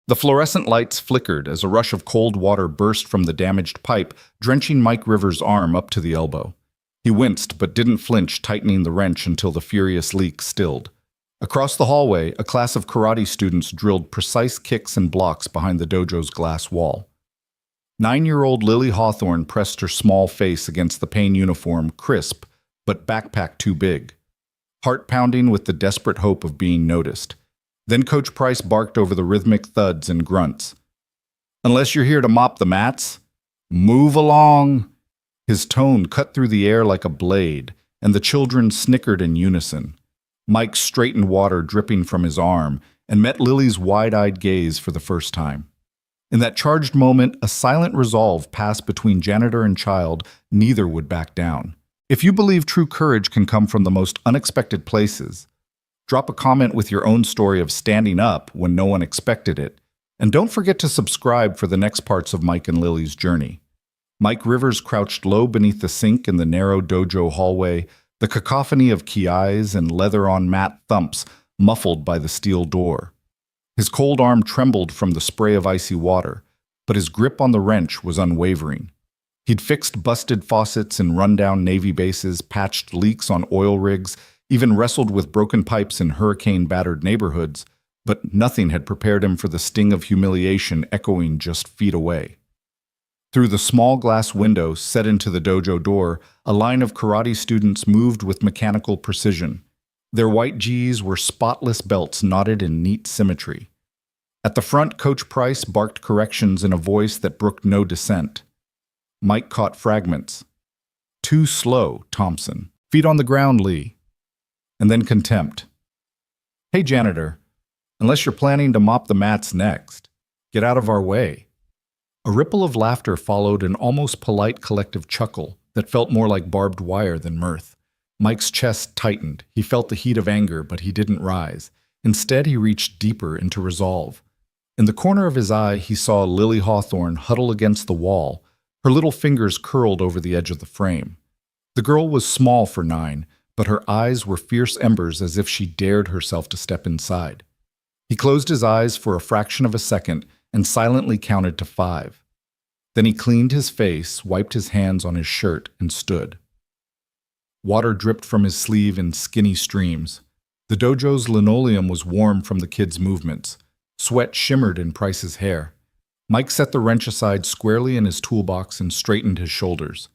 The fluorescent lights flickered as a rush of cold water burst from the damaged pipe, drenching Mike Rivers' arm up to the elbow. He winced but didn't flinch, tightening the wrench until the furious leak stilled. Across the hallway, a class of karate students drilled precise kicks and blocks behind the dojo's glass wall. 9-year-old Lily Hawthorne pressed her small face against the pain uniform, crisp, but backpack too big. Heart pounding with the desperate hope of being noticed. Then Coach Price barked over the rhythmic thuds and grunts. "Unless you're here to mop the mats, move along." His tone cut through the air like a blade, and the children snickered in unison. Mike straightened water dripping from his arm and met Lily's wide-eyed gaze for the first time. In that charged moment, a silent resolve passed between janitor and child. Neither would back down. If you believe true courage can come from the most unexpected places, drop a comment with your own story of standing up when no one expected it. And don't forget to subscribe for the next parts of Mike and Lily's journey. Mike Rivers crouched low beneath the sink in the narrow dojo hallway, the cacophony of kiais and leather-on-mat thumps muffled by the steel door. His cold arm trembled from the spray of icy water, but his grip on the wrench was unwavering. He'd fixed busted faucets in rundown Navy bases, patched leaks on oil rigs, even wrestled with broken pipes in hurricane-battered neighborhoods, but nothing had prepared him for the sting of humiliation echoing just feet away. Through the small glass window set into the dojo door, a line of karate students moved with mechanical precision. Their white gis were spotless belts knotted in neat symmetry. At the front, Coach Price barked corrections in a voice that brooked no dissent. Mike caught fragments. "Too slow, Thompson. Feet on the ground, Lee." And then contempt. "Hey, janitor, unless you're planning to mop the mats next, get out of our way." A ripple of laughter followed, an almost polite collective chuckle that felt more like barbed wire than mirth. Mike's chest tightened. He felt the heat of anger, but he didn't rise. Instead, he reached deeper into resolve. In the corner of his eye, he saw Lily Hawthorne huddle against the wall, her little fingers curled over the edge of the frame. The girl was small for 9, but her eyes were fierce embers as if she dared herself to step inside. He closed his eyes for a fraction of a second and silently counted to 5. Then he cleaned his face, wiped his hands on his shirt, and stood. Water dripped from his sleeve in skinny streams. The dojo's linoleum was warm from the kids' movements. Sweat shimmered in Price's hair. Mike set the wrench aside squarely in his toolbox and straightened his shoulders.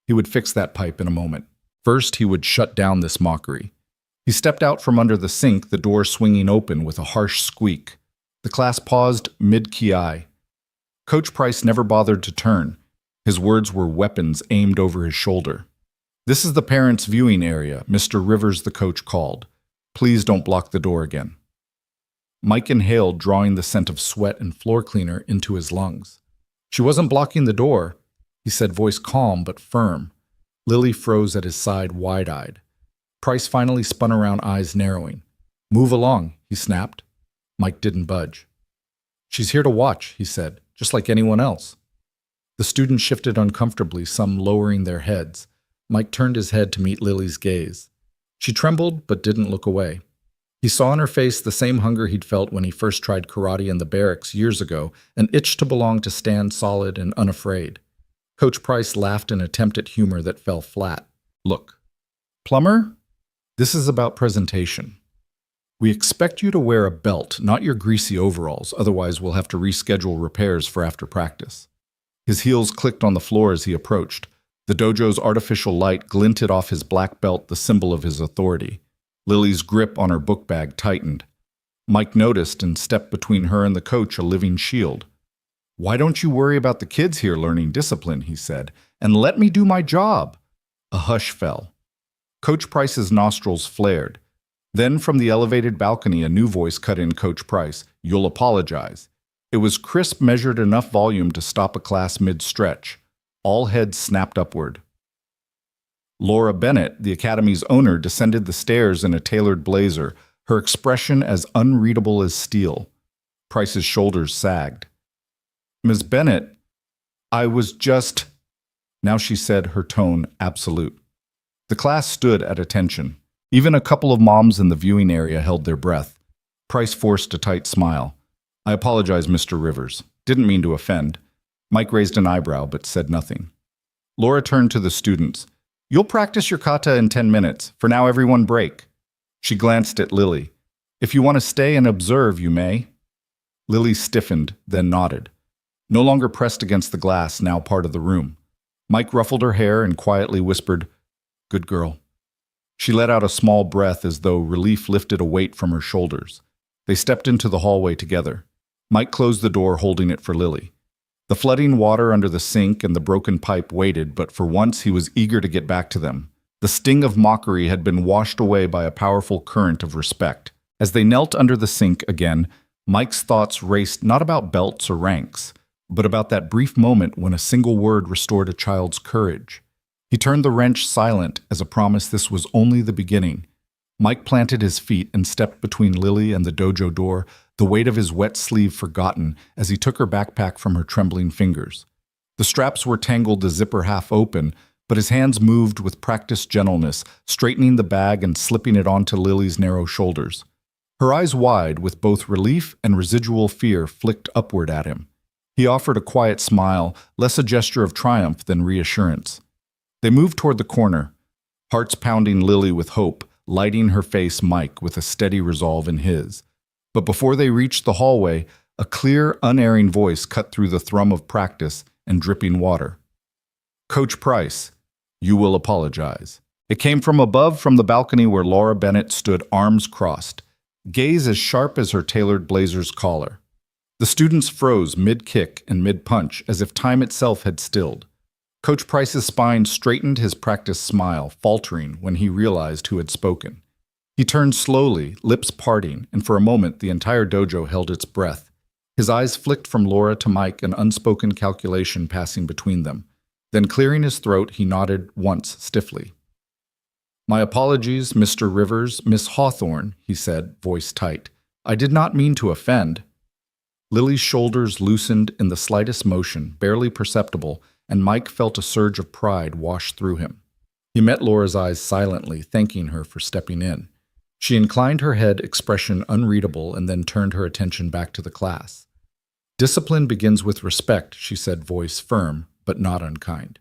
He would fix that pipe in a moment. First, he would shut down this mockery. He stepped out from under the sink, the door swinging open with a harsh squeak. The class paused mid-ki. Coach Price never bothered to turn. His words were weapons aimed over his shoulder. "This is the parents' viewing area," Mr. Rivers, the coach, called. "Please don't block the door again." Mike inhaled, drawing the scent of sweat and floor cleaner into his lungs. "She wasn't blocking the door," he said, voice calm but firm. Lily froze at his side, wide-eyed. Price finally spun around, eyes narrowing. "Move along," he snapped. Mike didn't budge. "She's here to watch," he said, "just like anyone else." The students shifted uncomfortably, some lowering their heads. Mike turned his head to meet Lily's gaze. She trembled but didn't look away. He saw in her face the same hunger he'd felt when he first tried karate in the barracks years ago, an itch to belong, to stand solid and unafraid. Coach Price laughed an attempt at humor that fell flat. "Look, Plumber, this is about presentation. We expect you to wear a belt, not your greasy overalls, otherwise we'll have to reschedule repairs for after practice." His heels clicked on the floor as he approached. The dojo's artificial light glinted off his black belt, the symbol of his authority. Lily's grip on her book bag tightened. Mike noticed and stepped between her and the coach, a living shield. "Why don't you worry about the kids here learning discipline," he said, "and let me do my job?" A hush fell. Coach Price's nostrils flared. Then from the elevated balcony, a new voice cut in. "Coach Price, you'll apologize." It was crisp, measured enough volume to stop a class mid-stretch. All heads snapped upward. Laura Bennett, the academy's owner, descended the stairs in a tailored blazer, her expression as unreadable as steel. Price's shoulders sagged. "Ms. Bennett, I was just—" Now she said, her tone absolute. The class stood at attention. Even a couple of moms in the viewing area held their breath. Price forced a tight smile. I apologize, Mr. Rivers. Didn't mean to offend. Mike raised an eyebrow but said nothing. Laura turned to the students. You'll practice your kata in 10 minutes. For now, everyone break. She glanced at Lily. If you want to stay and observe, you may. Lily stiffened, then nodded. No longer pressed against the glass, now part of the room. Mike ruffled her hair and quietly whispered, Good girl. She let out a small breath as though relief lifted a weight from her shoulders. They stepped into the hallway together. Mike closed the door, holding it for Lily. The flooding water under the sink and the broken pipe waited, but for once he was eager to get back to them. The sting of mockery had been washed away by a powerful current of respect. As they knelt under the sink again, Mike's thoughts raced not about belts or ranks, but about that brief moment when a single word restored a child's courage. He turned the wrench silent as a promise this was only the beginning. Mike planted his feet and stepped between Lily and the dojo door, the weight of his wet sleeve forgotten as he took her backpack from her trembling fingers. The straps were tangled, the zipper half open, but his hands moved with practiced gentleness, straightening the bag and slipping it onto Lily's narrow shoulders. Her eyes wide, with both relief and residual fear, flicked upward at him. He offered a quiet smile, less a gesture of triumph than reassurance. They moved toward the corner, hearts pounding Lily with hope, lighting her face Mike with a steady resolve in his. But before they reached the hallway, a clear, unerring voice cut through the thrum of practice and dripping water. Coach Price, you will apologize. It came from above, from the balcony where Laura Bennett stood, arms crossed, gaze as sharp as her tailored blazer's collar. The students froze mid-kick and mid-punch, as if time itself had stilled. Coach Price's spine straightened, his practiced smile faltering when he realized who had spoken. He turned slowly, lips parting, and for a moment the entire dojo held its breath. His eyes flicked from Laura to Mike, an unspoken calculation passing between them. Then, clearing his throat, he nodded once stiffly. My apologies, Mr. Rivers, Miss Hawthorne, he said, voice tight. I did not mean to offend. Lily's shoulders loosened in the slightest motion, barely perceptible, and Mike felt a surge of pride wash through him. He met Laura's eyes silently, thanking her for stepping in. She inclined her head, expression unreadable, and then turned her attention back to the class. Discipline begins with respect, she said, voice firm, but not unkind.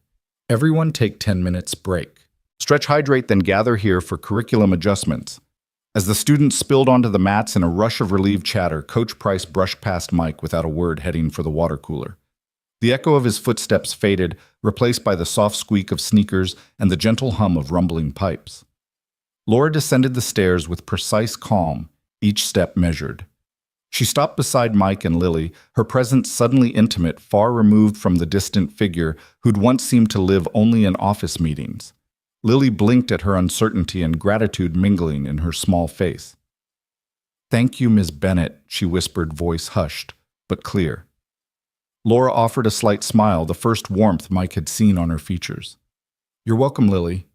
Everyone take 10 minutes break. Stretch, hydrate, then gather here for curriculum adjustments. As the students spilled onto the mats in a rush of relieved chatter, Coach Price brushed past Mike without a word, heading for the water cooler. The echo of his footsteps faded, replaced by the soft squeak of sneakers and the gentle hum of rumbling pipes. Laura descended the stairs with precise calm, each step measured. She stopped beside Mike and Lily, her presence suddenly intimate, far removed from the distant figure who'd once seemed to live only in office meetings. Lily blinked at her uncertainty and gratitude mingling in her small face. Thank you, Miss Bennett, she whispered, voice hushed, but clear. Laura offered a slight smile, the first warmth Mike had seen on her features. You're welcome, Lily.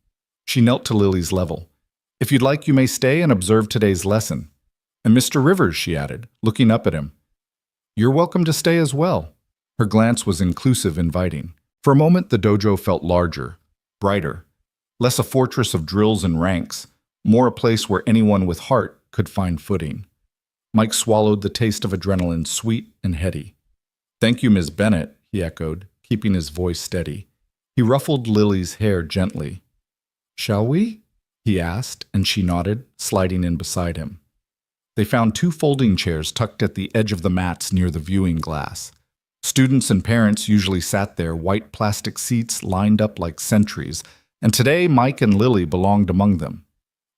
She knelt to Lily's level. If you'd like, you may stay and observe today's lesson. And Mr. Rivers, she added, looking up at him. You're welcome to stay as well. Her glance was inclusive, inviting. For a moment, the dojo felt larger, brighter, less a fortress of drills and ranks, more a place where anyone with heart could find footing. Mike swallowed the taste of adrenaline, sweet and heady. Thank you, Ms. Bennett, he echoed, keeping his voice steady. He ruffled Lily's hair gently. Shall we? He asked, and she nodded, sliding in beside him. They found 2 folding chairs tucked at the edge of the mats near the viewing glass. Students and parents usually sat there, white plastic seats lined up like sentries, and today Mike and Lily belonged among them.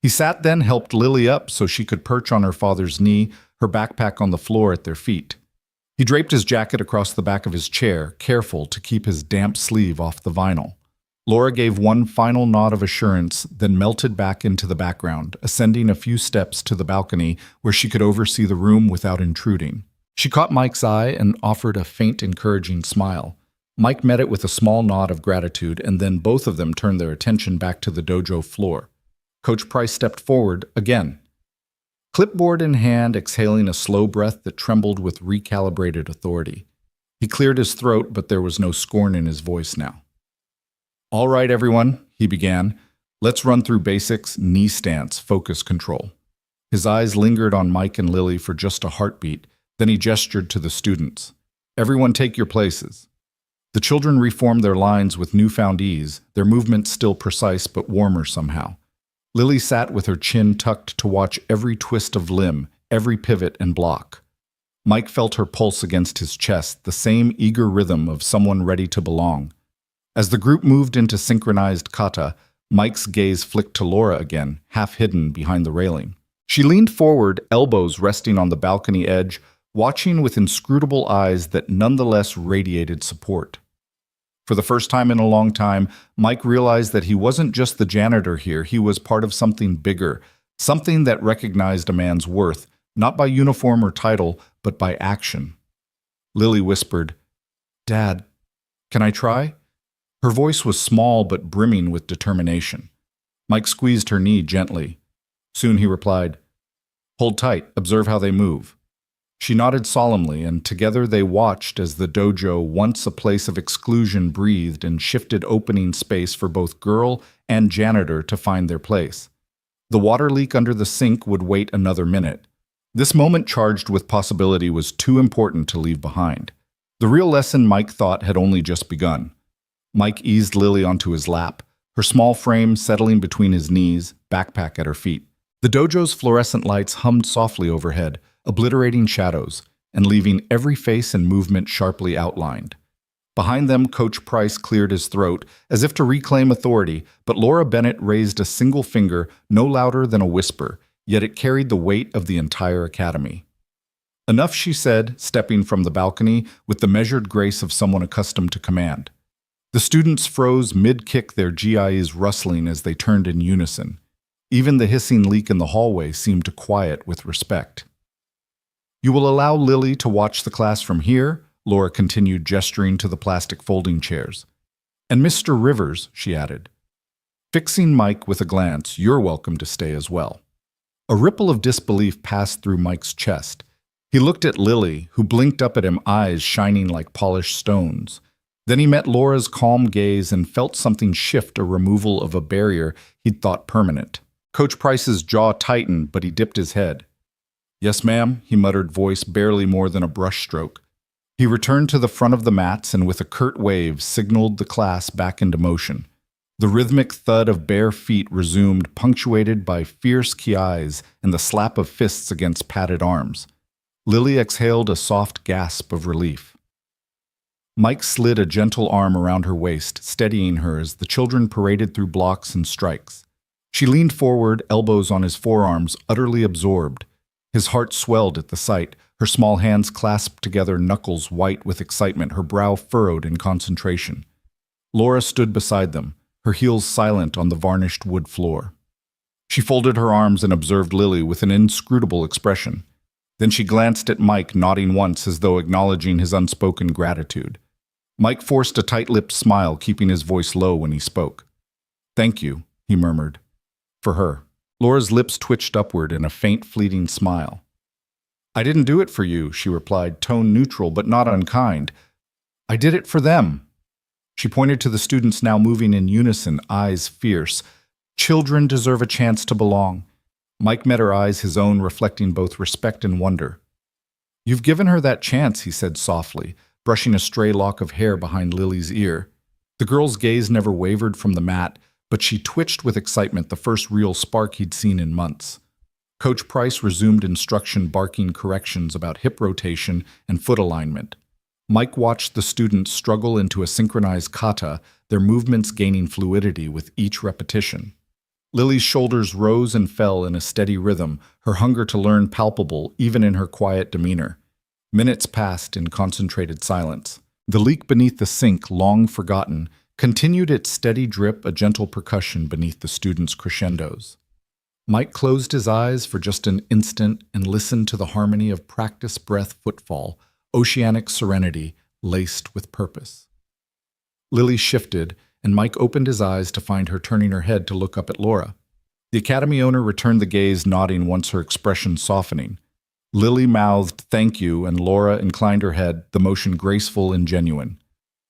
He sat then, helped Lily up so she could perch on her father's knee, her backpack on the floor at their feet. He draped his jacket across the back of his chair, careful to keep his damp sleeve off the vinyl. Laura gave one final nod of assurance, then melted back into the background, ascending a few steps to the balcony where she could oversee the room without intruding. She caught Mike's eye and offered a faint, encouraging smile. Mike met it with a small nod of gratitude, and then both of them turned their attention back to the dojo floor. Coach Price stepped forward again, clipboard in hand, exhaling a slow breath that trembled with recalibrated authority. He cleared his throat, but there was no scorn in his voice now. All right, everyone, he began. Let's run through basics, knee stance, focus control. His eyes lingered on Mike and Lily for just a heartbeat, Then he gestured to the students. Everyone take your places. The children reformed their lines with newfound ease, their movements still precise but warmer somehow. Lily sat with her chin tucked to watch every twist of limb, every pivot and block. Mike felt her pulse against his chest, the same eager rhythm of someone ready to belong. As the group moved into synchronized kata, Mike's gaze flicked to Laura again, half hidden behind the railing. She leaned forward, elbows resting on the balcony edge, watching with inscrutable eyes that nonetheless radiated support. For the first time in a long time, Mike realized that he wasn't just the janitor here, he was part of something bigger, something that recognized a man's worth, not by uniform or title, but by action. Lily whispered, "Dad, can I try?" Her voice was small but brimming with determination. Mike squeezed her knee gently. Soon he replied, "Hold tight, observe how they move." She nodded solemnly, and together they watched as the dojo, once a place of exclusion, breathed and shifted, opening space for both girl and janitor to find their place. The water leak under the sink would wait another minute. This moment charged with possibility was too important to leave behind. The real lesson, Mike thought, had only just begun. Mike eased Lily onto his lap, her small frame settling between his knees, backpack at her feet. The dojo's fluorescent lights hummed softly overhead, obliterating shadows and leaving every face and movement sharply outlined. Behind them, Coach Price cleared his throat, as if to reclaim authority, but Laura Bennett raised a single finger, no louder than a whisper, yet it carried the weight of the entire academy. "Enough," she said, stepping from the balcony with the measured grace of someone accustomed to command. The students froze mid-kick, their GIs rustling as they turned in unison. Even the hissing leak in the hallway seemed to quiet with respect. "You will allow Lily to watch the class from here?" Laura continued, gesturing to the plastic folding chairs. "And Mr. Rivers," she added. Fixing Mike with a glance, "You're welcome to stay as well." A ripple of disbelief passed through Mike's chest. He looked at Lily, who blinked up at him, eyes shining like polished stones. Then he met Laura's calm gaze and felt something shift, a removal of a barrier he'd thought permanent. Coach Price's jaw tightened, but he dipped his head. "Yes, ma'am," he muttered, voice barely more than a brushstroke. He returned to the front of the mats and with a curt wave signaled the class back into motion. The rhythmic thud of bare feet resumed, punctuated by fierce kiais and the slap of fists against padded arms. Lily exhaled a soft gasp of relief. Mike slid a gentle arm around her waist, steadying her as the children paraded through blocks and strikes. She leaned forward, elbows on his forearms, utterly absorbed. His heart swelled at the sight, her small hands clasped together, knuckles white with excitement, her brow furrowed in concentration. Laura stood beside them, her heels silent on the varnished wood floor. She folded her arms and observed Lily with an inscrutable expression. Then she glanced at Mike, nodding once as though acknowledging his unspoken gratitude. Mike forced a tight-lipped smile, keeping his voice low when he spoke. "Thank you," he murmured. "For her." Laura's lips twitched upward in a faint, fleeting smile. "I didn't do it for you," she replied, tone neutral but not unkind. "I did it for them." She pointed to the students now moving in unison, eyes fierce. "Children deserve a chance to belong." Mike met her eyes, his own reflecting both respect and wonder. "You've given her that chance," he said softly, brushing a stray lock of hair behind Lily's ear. The girl's gaze never wavered from the mat, but she twitched with excitement, the first real spark he'd seen in months. Coach Price resumed instruction, barking corrections about hip rotation and foot alignment. Mike watched the students struggle into a synchronized kata, their movements gaining fluidity with each repetition. Lily's shoulders rose and fell in a steady rhythm, her hunger to learn palpable even in her quiet demeanor. Minutes passed in concentrated silence. The leak beneath the sink, long forgotten, continued its steady drip, a gentle percussion beneath the students' crescendos. Mike closed his eyes for just an instant and listened to the harmony of practice breath footfall, oceanic serenity laced with purpose. Lily shifted, and Mike opened his eyes to find her turning her head to look up at Laura. The academy owner returned the gaze, nodding once, her expression softening. Lily mouthed, "Thank you," and Laura inclined her head, the motion graceful and genuine.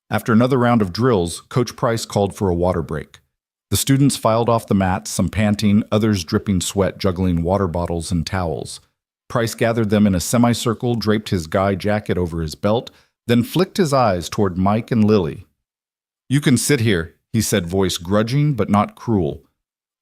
After another round of drills, Coach Price called for a water break. The students filed off the mats, some panting, others dripping sweat, juggling water bottles and towels. Price gathered them in a semicircle, draped his guy jacket over his belt, then flicked his eyes toward Mike and Lily. "You can sit here," he said, voice grudging but not cruel.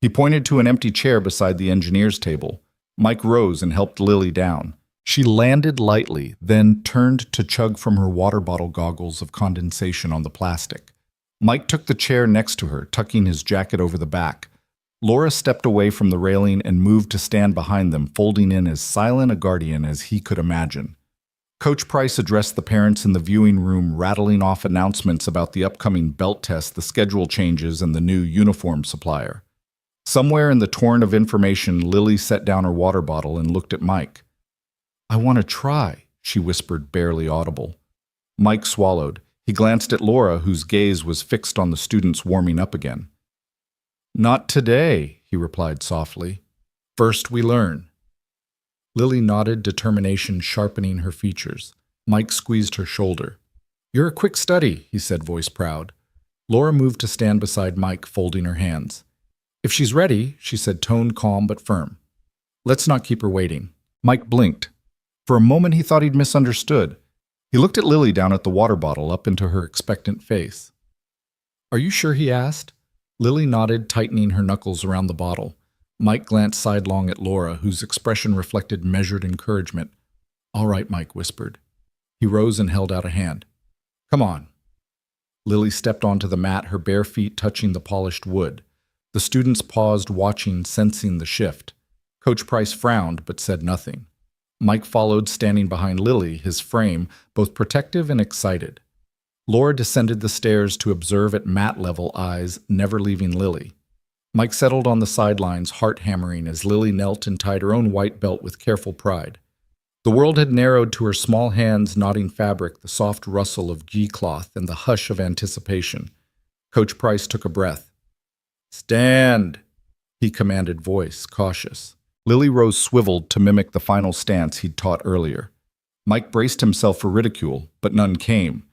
He pointed to an empty chair beside the engineer's table. Mike rose and helped Lily down. She landed lightly, then turned to chug from her water bottle goggles of condensation on the plastic. Mike took the chair next to her, tucking his jacket over the back. Laura stepped away from the railing and moved to stand behind them, folding in as silent a guardian as he could imagine. Coach Price addressed the parents in the viewing room, rattling off announcements about the upcoming belt test, the schedule changes, and the new uniform supplier. Somewhere in the torrent of information, Lily set down her water bottle and looked at Mike. "I want to try," she whispered, barely audible. Mike swallowed. He glanced at Laura, whose gaze was fixed on the students warming up again. "Not today," he replied softly. "First we learn." Lily nodded, determination sharpening her features. Mike squeezed her shoulder. "You're a quick study," he said, voice proud. Laura moved to stand beside Mike, folding her hands. "If she's ready," she said, tone calm but firm. "Let's not keep her waiting." Mike blinked. For a moment he thought he'd misunderstood. He looked at Lily down at the water bottle, up into her expectant face. "Are you sure?" he asked. Lily nodded, tightening her knuckles around the bottle. Mike glanced sidelong at Laura, whose expression reflected measured encouragement. "All right," Mike whispered. He rose and held out a hand. "Come on." Lily stepped onto the mat, her bare feet touching the polished wood. The students paused, watching, sensing the shift. Coach Price frowned, but said nothing. Mike followed, standing behind Lily, his frame both protective and excited. Laura descended the stairs to observe at mat-level, eyes never leaving Lily. Mike settled on the sidelines, heart hammering, as Lily knelt and tied her own white belt with careful pride. The world had narrowed to her small hands knotting fabric, the soft rustle of ghee cloth, and the hush of anticipation. Coach Price took a breath. "Stand," he commanded, voice cautious. Lily rose swiveled to mimic the final stance he'd taught earlier. Mike braced himself for ridicule, but none came.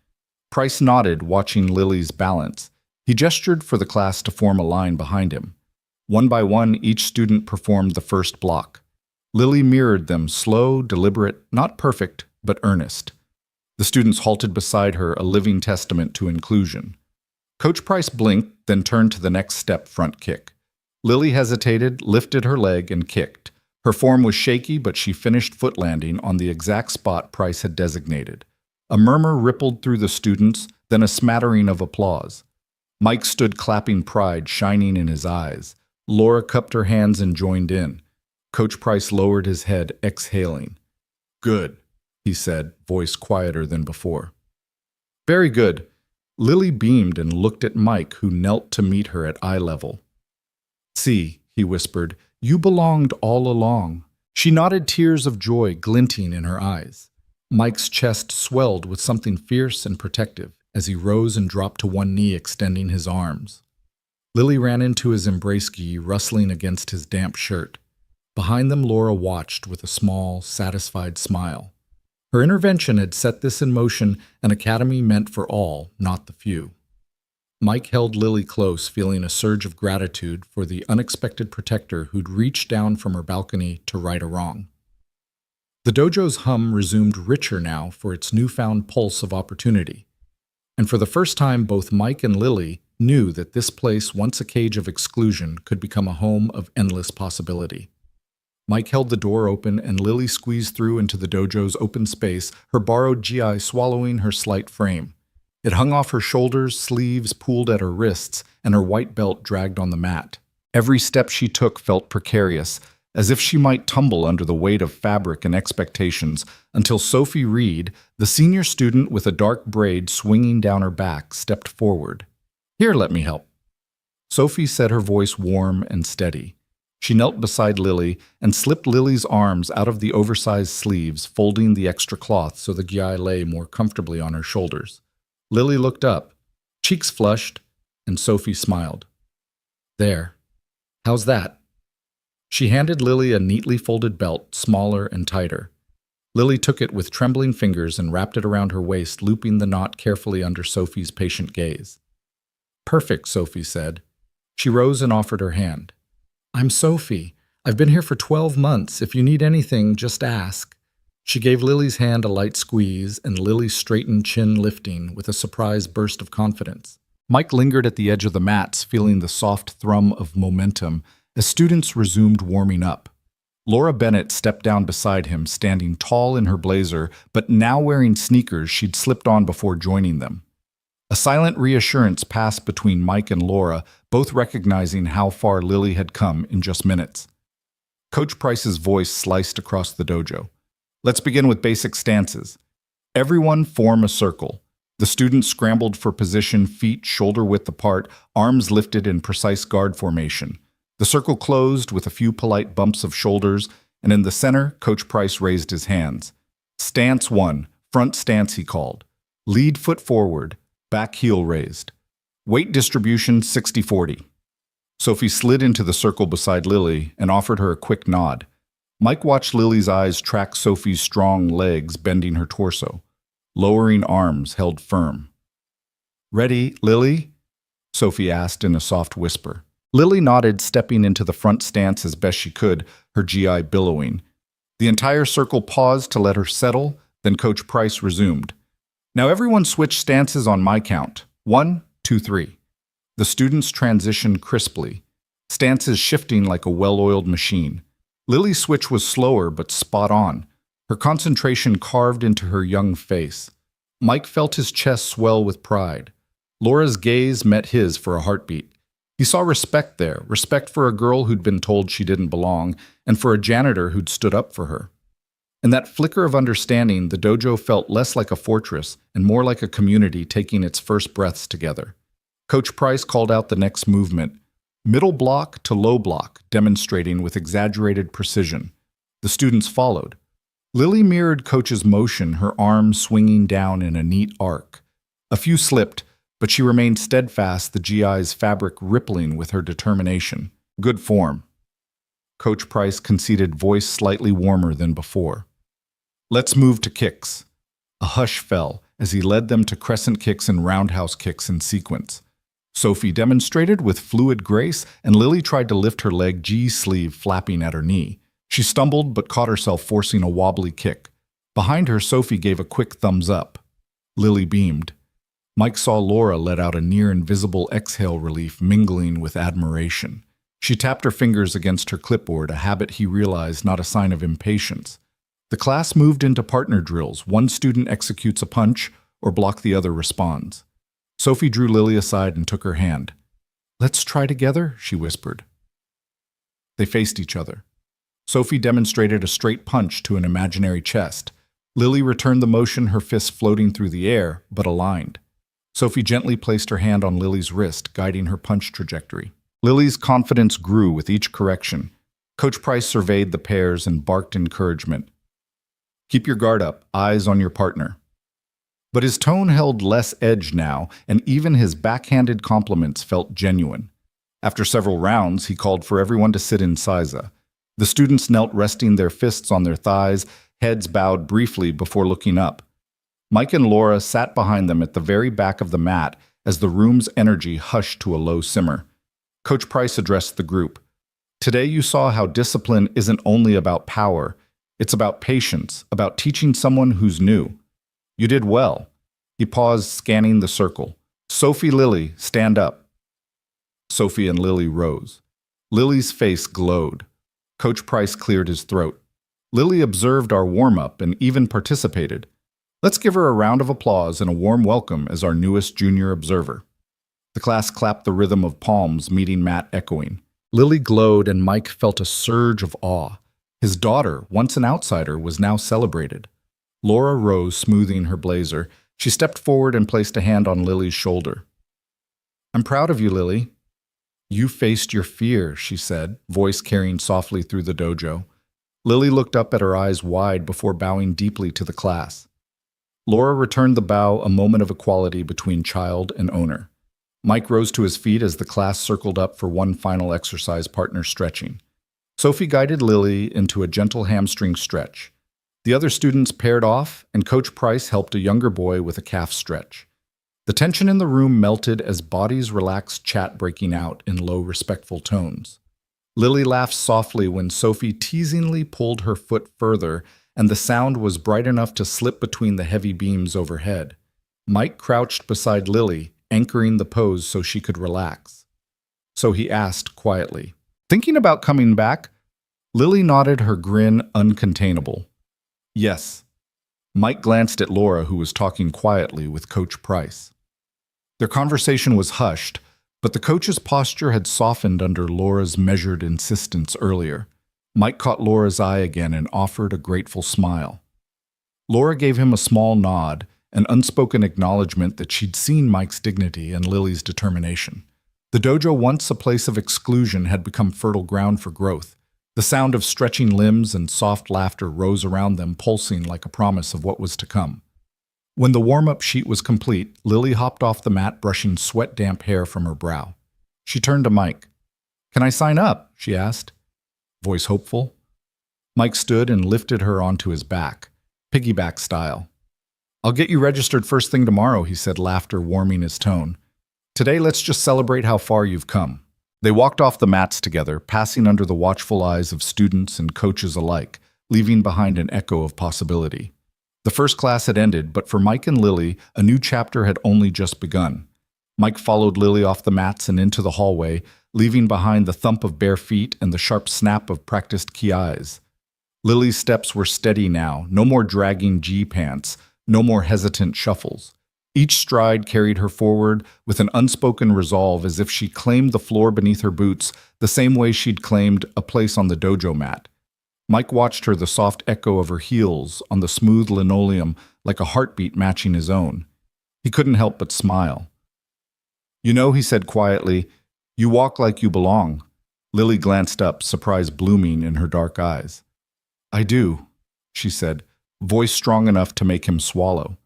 Price nodded, watching Lily's balance. He gestured for the class to form a line behind him. One by one, each student performed the first block. Lily mirrored them, slow, deliberate, not perfect, but earnest. The students halted beside her, a living testament to inclusion. Coach Price blinked, then turned to the next step, front kick. Lily hesitated, lifted her leg, and kicked. Her form was shaky, but she finished foot landing on the exact spot Price had designated. A murmur rippled through the students, then a smattering of applause. Mike stood clapping, pride shining in his eyes. Laura cupped her hands and joined in. Coach Price lowered his head, exhaling. "Good," he said, voice quieter than before. "Very good." Lily beamed and looked at Mike, who knelt to meet her at eye level. "See," he whispered, "you belonged all along." She nodded, tears of joy glinting in her eyes. Mike's chest swelled with something fierce and protective as he rose and dropped to one knee, extending his arms. Lily ran into his embrace, gi rustling against his damp shirt. Behind them, Laura watched with a small, satisfied smile. Her intervention had set this in motion, an academy meant for all, not the few. Mike held Lily close, feeling a surge of gratitude for the unexpected protector who'd reached down from her balcony to right a wrong. The dojo's hum resumed richer now for its newfound pulse of opportunity. And for the first time, both Mike and Lily knew that this place, once a cage of exclusion, could become a home of endless possibility. Mike held the door open, and Lily squeezed through into the dojo's open space, her borrowed gi swallowing her slight frame. It hung off her shoulders, sleeves pooled at her wrists, and her white belt dragged on the mat. Every step she took felt precarious, as if she might tumble under the weight of fabric and expectations, until Sophie Reed, the senior student with a dark braid swinging down her back, stepped forward. "Here, let me help." Sophie said, her voice warm and steady. She knelt beside Lily and slipped Lily's arms out of the oversized sleeves, folding the extra cloth so the gi lay more comfortably on her shoulders. Lily looked up, cheeks flushed, and Sophie smiled. "There. How's that?" She handed Lily a neatly folded belt, smaller and tighter. Lily took it with trembling fingers and wrapped it around her waist, looping the knot carefully under Sophie's patient gaze. "Perfect," Sophie said. She rose and offered her hand. "I'm Sophie. I've been here for 12 months. If you need anything, just ask. She gave Lily's hand a light squeeze, and Lily straightened, chin lifting, with a surprise burst of confidence. Mike lingered at the edge of the mats, feeling the soft thrum of momentum as students resumed warming up. Laura Bennett stepped down beside him, standing tall in her blazer, but now wearing sneakers she'd slipped on before joining them. A silent reassurance passed between Mike and Laura, both recognizing how far Lily had come in just minutes. Coach Price's voice sliced across the dojo. Let's begin with basic stances. Everyone form a circle. The students scrambled for position, feet shoulder-width apart, arms lifted in precise guard formation. The circle closed with a few polite bumps of shoulders, and in the center, Coach Price raised his hands. Stance 1, front stance, he called. Lead foot forward, back heel raised. Weight distribution 60-40. Sophie slid into the circle beside Lily and offered her a quick nod. Mike watched Lily's eyes track Sophie's strong legs bending her torso. Lowering arms held firm. Ready, Lily? Sophie asked in a soft whisper. Lily nodded, stepping into the front stance as best she could, her GI billowing. The entire circle paused to let her settle, then Coach Price resumed. Now everyone switch stances on my count. 1, 2, 3. The students transitioned crisply, stances shifting like a well-oiled machine. Lily's switch was slower but spot on, her concentration carved into her young face. Mike felt his chest swell with pride. Laura's gaze met his for a heartbeat. He saw respect there, respect for a girl who'd been told she didn't belong, and for a janitor who'd stood up for her. In that flicker of understanding, the dojo felt less like a fortress and more like a community taking its first breaths together. Coach Price called out the next movement, middle block to low block, demonstrating with exaggerated precision. The students followed. Lily mirrored Coach's motion, her arms swinging down in a neat arc. A few slipped, but she remained steadfast, the GI's fabric rippling with her determination. Good form. Coach Price conceded, voice slightly warmer than before. Let's move to kicks. A hush fell as he led them to crescent kicks and roundhouse kicks in sequence. Sophie demonstrated with fluid grace, and Lily tried to lift her leg, G-sleeve flapping at her knee. She stumbled but caught herself forcing a wobbly kick. Behind her, Sophie gave a quick thumbs up. Lily beamed. Mike saw Laura let out a near-invisible exhale relief mingling with admiration. She tapped her fingers against her clipboard, a habit he realized not a sign of impatience. The class moved into partner drills. One student executes a punch, or block the other responds. Sophie drew Lily aside and took her hand. Let's try together, she whispered. They faced each other. Sophie demonstrated a straight punch to an imaginary chest. Lily returned the motion, her fists floating through the air, but aligned. Sophie gently placed her hand on Lily's wrist, guiding her punch trajectory. Lily's confidence grew with each correction. Coach Price surveyed the pairs and barked encouragement. Keep your guard up, eyes on your partner. But his tone held less edge now, and even his backhanded compliments felt genuine. After several rounds, he called for everyone to sit in Seiza. The students knelt, resting their fists on their thighs, heads bowed briefly before looking up. Mike and Laura sat behind them at the very back of the mat as the room's energy hushed to a low simmer. Coach Price addressed the group. Today you saw how discipline isn't only about power. It's about patience, about teaching someone who's new. You did well. He paused, scanning the circle. Sophie, Lily, stand up. Sophie and Lily rose. Lily's face glowed. Coach Price cleared his throat. Lily observed our warm-up and even participated. Let's give her a round of applause and a warm welcome as our newest junior observer. The class clapped, the rhythm of palms meeting mat echoing. Lily glowed and Mike felt a surge of awe. His daughter, once an outsider, was now celebrated. Laura rose, smoothing her blazer. She stepped forward and placed a hand on Lily's shoulder. I'm proud of you, Lily. You faced your fear, she said, voice carrying softly through the dojo. Lily looked up at her eyes wide before bowing deeply to the class. Laura returned the bow, a moment of equality between child and owner. Mike rose to his feet as the class circled up for one final exercise, partner stretching. Sophie guided Lily into a gentle hamstring stretch. The other students paired off, and Coach Price helped a younger boy with a calf stretch. The tension in the room melted as bodies relaxed, chat breaking out in low, respectful tones. Lily laughed softly when Sophie teasingly pulled her foot further, and the sound was bright enough to slip between the heavy beams overhead. Mike crouched beside Lily, anchoring the pose so she could relax. So he asked quietly, "Thinking about coming back?" Lily nodded, her grin uncontainable. "Yes." Mike glanced at Laura, who was talking quietly with Coach Price. Their conversation was hushed, but the coach's posture had softened under Laura's measured insistence earlier. Mike caught Laura's eye again and offered a grateful smile. Laura gave him a small nod, an unspoken acknowledgement that she'd seen Mike's dignity and Lily's determination. The dojo, once a place of exclusion, had become fertile ground for growth. The sound of stretching limbs and soft laughter rose around them, pulsing like a promise of what was to come. When the warm-up sheet was complete, Lily hopped off the mat, brushing sweat-damp hair from her brow. She turned to Mike. "Can I sign up?" she asked, voice hopeful. Mike stood and lifted her onto his back, piggyback style. "I'll get you registered first thing tomorrow," he said, laughter warming his tone. "Today, let's just celebrate how far you've come." They walked off the mats together, passing under the watchful eyes of students and coaches alike, leaving behind an echo of possibility. The first class had ended, but for Mike and Lily, a new chapter had only just begun. Mike followed Lily off the mats and into the hallway, leaving behind the thump of bare feet and the sharp snap of practiced ki-eyes. Lily's steps were steady now, no more dragging G-pants, no more hesitant shuffles. Each stride carried her forward with an unspoken resolve, as if she claimed the floor beneath her boots the same way she'd claimed a place on the dojo mat. Mike watched her, the soft echo of her heels on the smooth linoleum like a heartbeat matching his own. He couldn't help but smile. "You know," he said quietly, "you walk like you belong." Lily glanced up, surprise blooming in her dark eyes. "I do," she said, voice strong enough to make him swallow.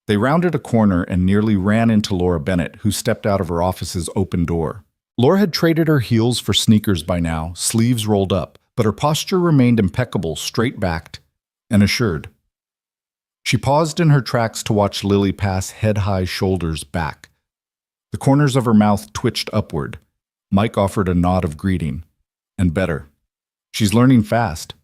They rounded a corner and nearly ran into Laura Bennett, who stepped out of her office's open door. Laura had traded her heels for sneakers by now, sleeves rolled up, but her posture remained impeccable, straight-backed and assured. She paused in her tracks to watch Lily pass head-high, shoulders back. The corners of her mouth twitched upward. Mike offered a nod of greeting. And better. "She's learning fast."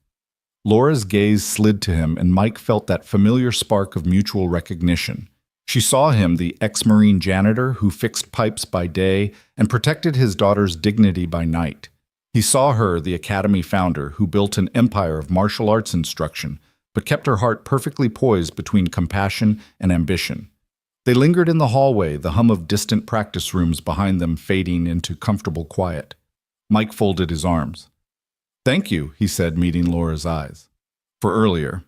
Laura's gaze slid to him, and Mike felt that familiar spark of mutual recognition. She saw him, the ex-Marine janitor who fixed pipes by day and protected his daughter's dignity by night. He saw her, the academy founder, who built an empire of martial arts instruction, but kept her heart perfectly poised between compassion and ambition. They lingered in the hallway, the hum of distant practice rooms behind them fading into comfortable quiet. Mike folded his arms. "Thank you," he said, meeting Laura's eyes. "For earlier."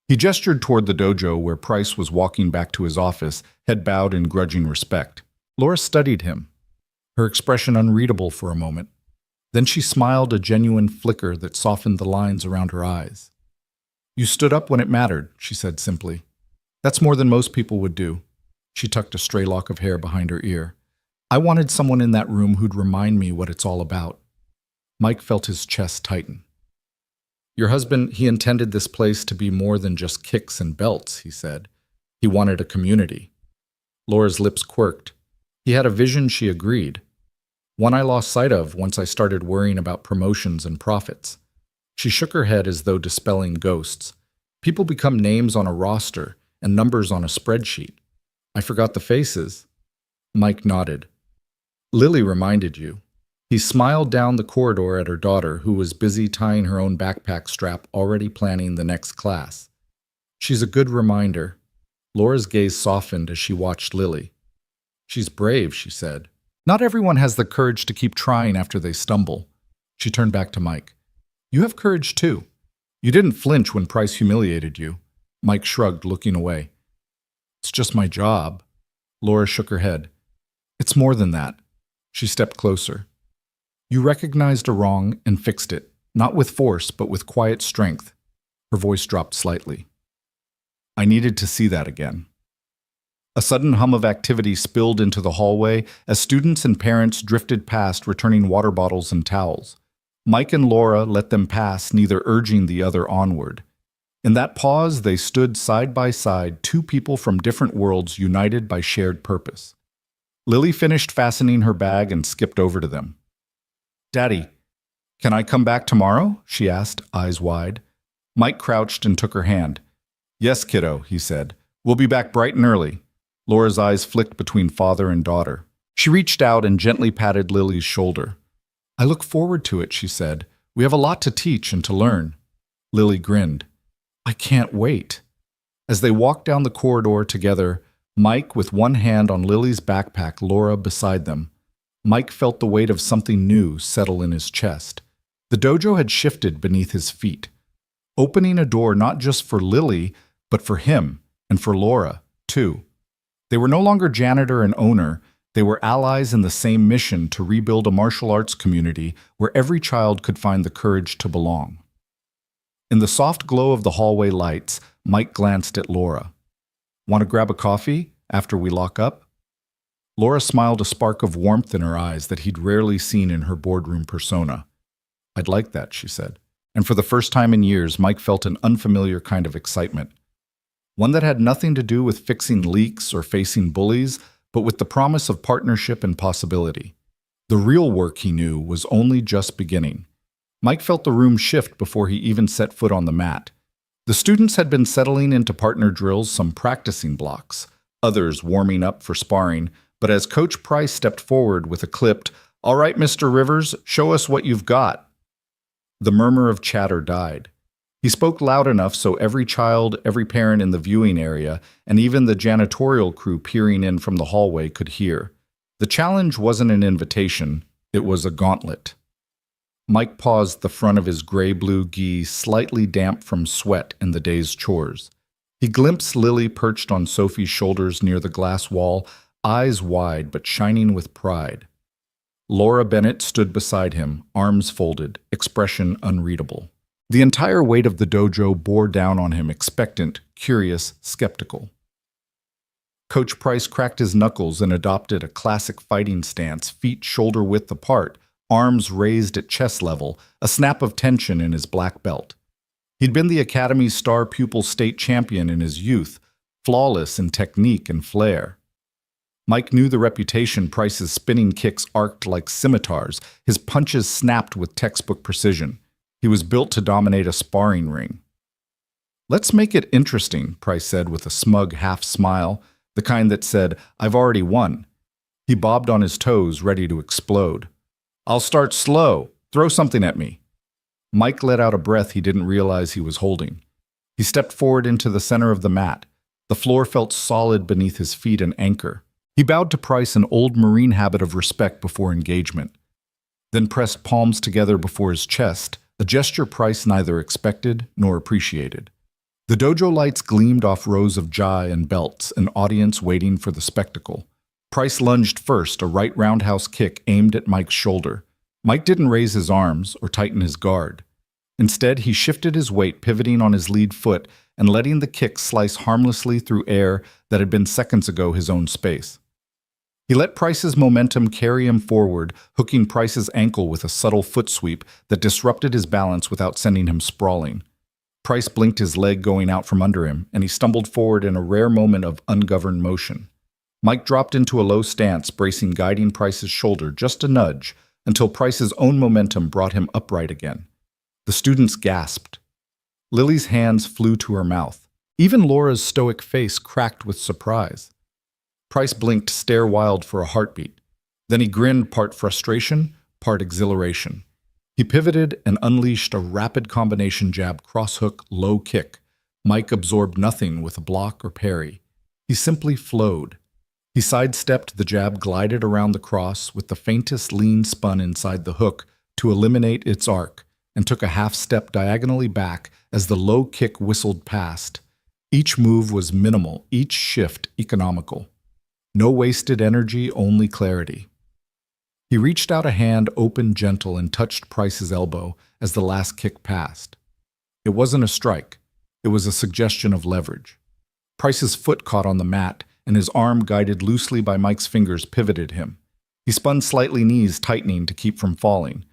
He gestured toward the dojo where Price was walking back to his office, head bowed in grudging respect. Laura studied him, her expression unreadable for a moment. Then she smiled, a genuine flicker that softened the lines around her eyes. "You stood up when it mattered," she said simply. "That's more than most people would do." She tucked a stray lock of hair behind her ear. "I wanted someone in that room who'd remind me what it's all about." Mike felt his chest tighten. "Your husband, he intended this place to be more than just kicks and belts," he said. "He wanted a community." Laura's lips quirked. He had a vision, she agreed. One I lost sight of once I started worrying about promotions and profits. She shook her head as though dispelling ghosts. "People become names on a roster and numbers on a spreadsheet. I forgot the faces." Mike nodded. "Lily reminded you." He smiled down the corridor at her daughter, who was busy tying her own backpack strap, already planning the next class. "She's a good reminder." Laura's gaze softened as she watched Lily. "She's brave," she said. "Not everyone has the courage to keep trying after they stumble." She turned back to Mike. "You have courage too. You didn't flinch when Price humiliated you." Mike shrugged, looking away. "It's just my job." Laura shook her head. "It's more than that." She stepped closer. "You recognized a wrong and fixed it, not with force, but with quiet strength." Her voice dropped slightly. "I needed to see that again." A sudden hum of activity spilled into the hallway as students and parents drifted past, returning water bottles and towels. Mike and Laura let them pass, neither urging the other onward. In that pause, they stood side by side, two people from different worlds united by shared purpose. Lily finished fastening her bag and skipped over to them. "Daddy, Can I come back tomorrow? She asked, eyes wide. Mike crouched and took her hand. Yes, kiddo, he said. We'll be back bright and early. Laura's eyes flicked between father and daughter. She reached out and gently patted Lily's shoulder. I look forward to it, she said. We have a lot to teach and to learn. Lily grinned. I can't wait. As they walked down the corridor together, Mike with one hand on Lily's backpack, Laura beside them, Mike felt the weight of something new settle in his chest. The dojo had shifted beneath his feet, opening a door not just for Lily, but for him and for Laura, too. They were no longer janitor and owner. They were allies in the same mission to rebuild a martial arts community where every child could find the courage to belong. In the soft glow of the hallway lights, Mike glanced at Laura. Want to grab a coffee after we lock up? Laura smiled, a spark of warmth in her eyes that he'd rarely seen in her boardroom persona. I'd like that, she said. And for the first time in years, Mike felt an unfamiliar kind of excitement. One that had nothing to do with fixing leaks or facing bullies, but with the promise of partnership and possibility. The real work, he knew, was only just beginning. Mike felt the room shift before he even set foot on the mat. The students had been settling into partner drills, some practicing blocks, others warming up for sparring, but as Coach Price stepped forward with a clipped, "All right, Mr. Rivers, show us what you've got," the murmur of chatter died. He spoke loud enough so every child, every parent in the viewing area, and even the janitorial crew peering in from the hallway could hear. The challenge wasn't an invitation, it was a gauntlet. Mike paused, the front of his gray-blue gi slightly damp from sweat and the day's chores. He glimpsed Lily perched on Sophie's shoulders near the glass wall, eyes wide but shining with pride. Laura Bennett stood beside him, arms folded, expression unreadable. The entire weight of the dojo bore down on him, expectant, curious, skeptical. Coach Price cracked his knuckles and adopted a classic fighting stance, feet shoulder-width apart, arms raised at chest level, a snap of tension in his black belt. He'd been the Academy's star pupil state champion in his youth, flawless in technique and flair. Mike knew the reputation. Price's spinning kicks arced like scimitars, his punches snapped with textbook precision. He was built to dominate a sparring ring. Let's make it interesting, Price said with a smug half-smile, the kind that said, I've already won. He bobbed on his toes, ready to explode. I'll start slow. Throw something at me. Mike let out a breath he didn't realize he was holding. He stepped forward into the center of the mat. The floor felt solid beneath his feet, an anchor. He bowed to Price, an old Marine habit of respect before engagement, then pressed palms together before his chest, a gesture Price neither expected nor appreciated. The dojo lights gleamed off rows of gi and belts, an audience waiting for the spectacle. Price lunged first, a right roundhouse kick aimed at Mike's shoulder. Mike didn't raise his arms or tighten his guard. Instead, he shifted his weight, pivoting on his lead foot and letting the kick slice harmlessly through air that had been seconds ago his own space. He let Price's momentum carry him forward, hooking Price's ankle with a subtle foot sweep that disrupted his balance without sending him sprawling. Price blinked, his leg going out from under him, and he stumbled forward in a rare moment of ungoverned motion. Mike dropped into a low stance, bracing, guiding Price's shoulder just a nudge, until Price's own momentum brought him upright again. The students gasped. Lily's hands flew to her mouth. Even Laura's stoic face cracked with surprise. Price blinked, stare wild for a heartbeat. Then he grinned, part frustration, part exhilaration. He pivoted and unleashed a rapid combination jab, cross-hook, low kick. Mike absorbed nothing with a block or parry. He simply flowed. He sidestepped, the jab glided around the cross with the faintest lean spun inside the hook to eliminate its arc, and took a half-step diagonally back as the low kick whistled past. Each move was minimal, each shift economical. No wasted energy, only clarity. He reached out a hand, open, gentle, and touched Price's elbow as the last kick passed. It wasn't a strike. It was a suggestion of leverage. Price's foot caught on the mat, and his arm, guided loosely by Mike's fingers, pivoted him. He spun slightly, knees tightening to keep from falling.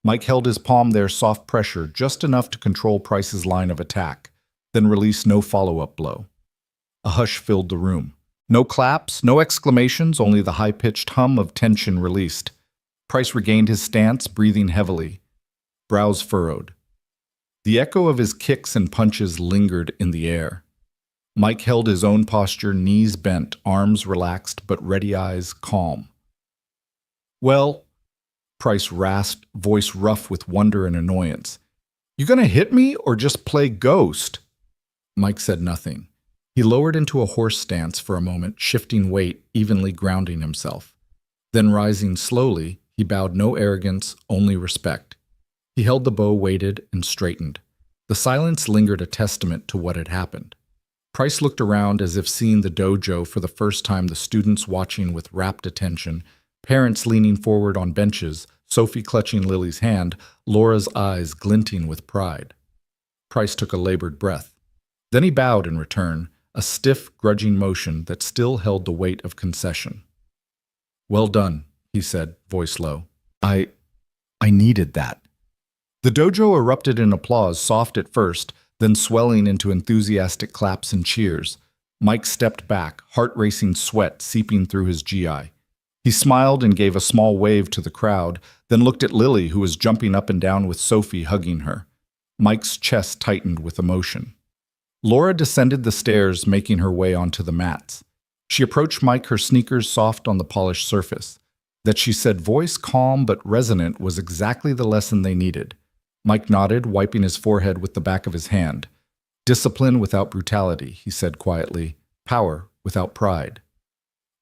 Mike held his palm there, soft pressure, just enough to control Price's line of attack, then release no follow-up blow. A hush filled the room. No claps, no exclamations, only the high-pitched hum of tension released. Price regained his stance, breathing heavily. brows furrowed. The echo of his kicks and punches lingered in the air. Mike held his own posture, knees bent, arms relaxed, but ready eyes calm. "Well," Price rasped, voice rough with wonder and annoyance. "You gonna hit me or just play ghost?" Mike said nothing. He lowered into a horse stance for a moment, shifting weight, evenly grounding himself. Then rising slowly, he bowed no arrogance, only respect. He held the bow weighted and straightened. The silence lingered, a testament to what had happened. Price looked around as if seeing the dojo for the first time, the students watching with rapt attention, parents leaning forward on benches, Sophie clutching Lily's hand, Laura's eyes glinting with pride. Price took a labored breath. Then he bowed in return, a stiff, grudging motion that still held the weight of concession. "Well done," he said, voice low. I needed that." The dojo erupted in applause, soft at first, then swelling into enthusiastic claps and cheers. Mike stepped back, heart-racing sweat seeping through his GI. He smiled and gave a small wave to the crowd, then looked at Lily, who was jumping up and down with Sophie hugging her. Mike's chest tightened with emotion. Laura descended the stairs, making her way onto the mats. She approached Mike, her sneakers soft on the polished surface. That, she said, voice calm but resonant, was exactly the lesson they needed. Mike nodded, wiping his forehead with the back of his hand. "Discipline without brutality," he said quietly. "Power without pride."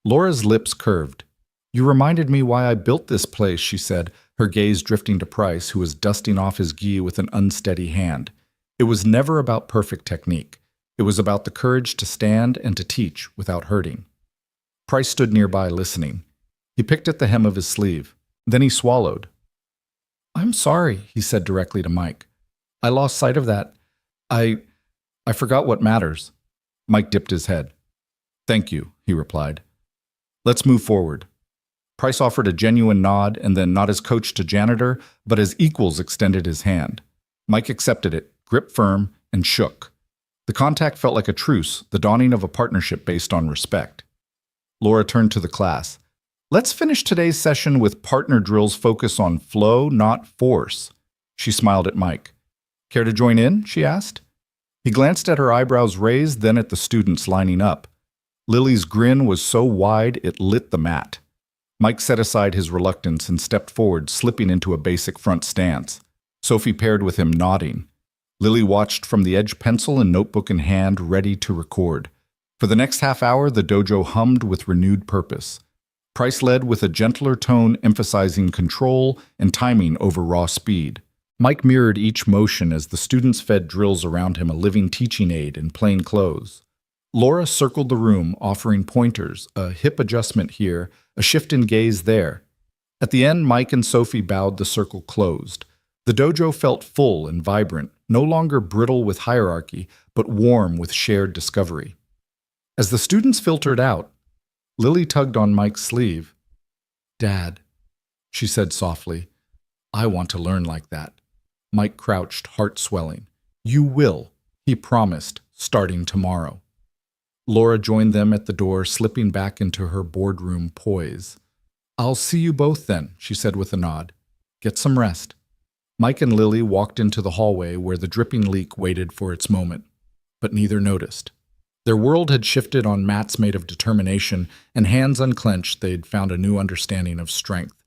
Laura's lips curved. "You reminded me why I built this place," she said, her gaze drifting to Price, who was dusting off his gi with an unsteady hand. It was never about perfect technique. It was about the courage to stand and to teach without hurting. Price stood nearby, listening. He picked at the hem of his sleeve. Then he swallowed. "I'm sorry," he said directly to Mike. "I lost sight of that. I forgot what matters." Mike dipped his head. "Thank you," he replied. "Let's move forward." Price offered a genuine nod, and then not as coach to Janitor, but as equals extended his hand. Mike accepted it, gripped firm, and shook. The contact felt like a truce, the dawning of a partnership based on respect. Laura turned to the class. "Let's finish today's session with partner drills focus on flow, not force." She smiled at Mike. "Care to join in?" she asked. He glanced at her, eyebrows raised, then at the students lining up. Lily's grin was so wide it lit the mat. Mike set aside his reluctance and stepped forward, slipping into a basic front stance. Sophie paired with him, nodding. Lily watched from the edge, pencil and notebook in hand, ready to record. For the next half hour, the dojo hummed with renewed purpose. Price led with a gentler tone, emphasizing control and timing over raw speed. Mike mirrored each motion as the students fed drills around him, a living teaching aid in plain clothes. Laura circled the room, offering pointers, a hip adjustment here, a shift in gaze there. At the end, Mike and Sophie bowed, the circle closed. The dojo felt full and vibrant, no longer brittle with hierarchy, but warm with shared discovery. As the students filtered out, Lily tugged on Mike's sleeve. "Dad," she said softly, "I want to learn like that." Mike crouched, heart swelling. "You will," he promised, starting tomorrow. Laura joined them at the door, slipping back into her boardroom poise. "I'll see you both then," she said with a nod. "Get some rest." Mike and Lily walked into the hallway where the dripping leak waited for its moment, but neither noticed. Their world had shifted on mats made of determination, and hands unclenched, they'd found a new understanding of strength.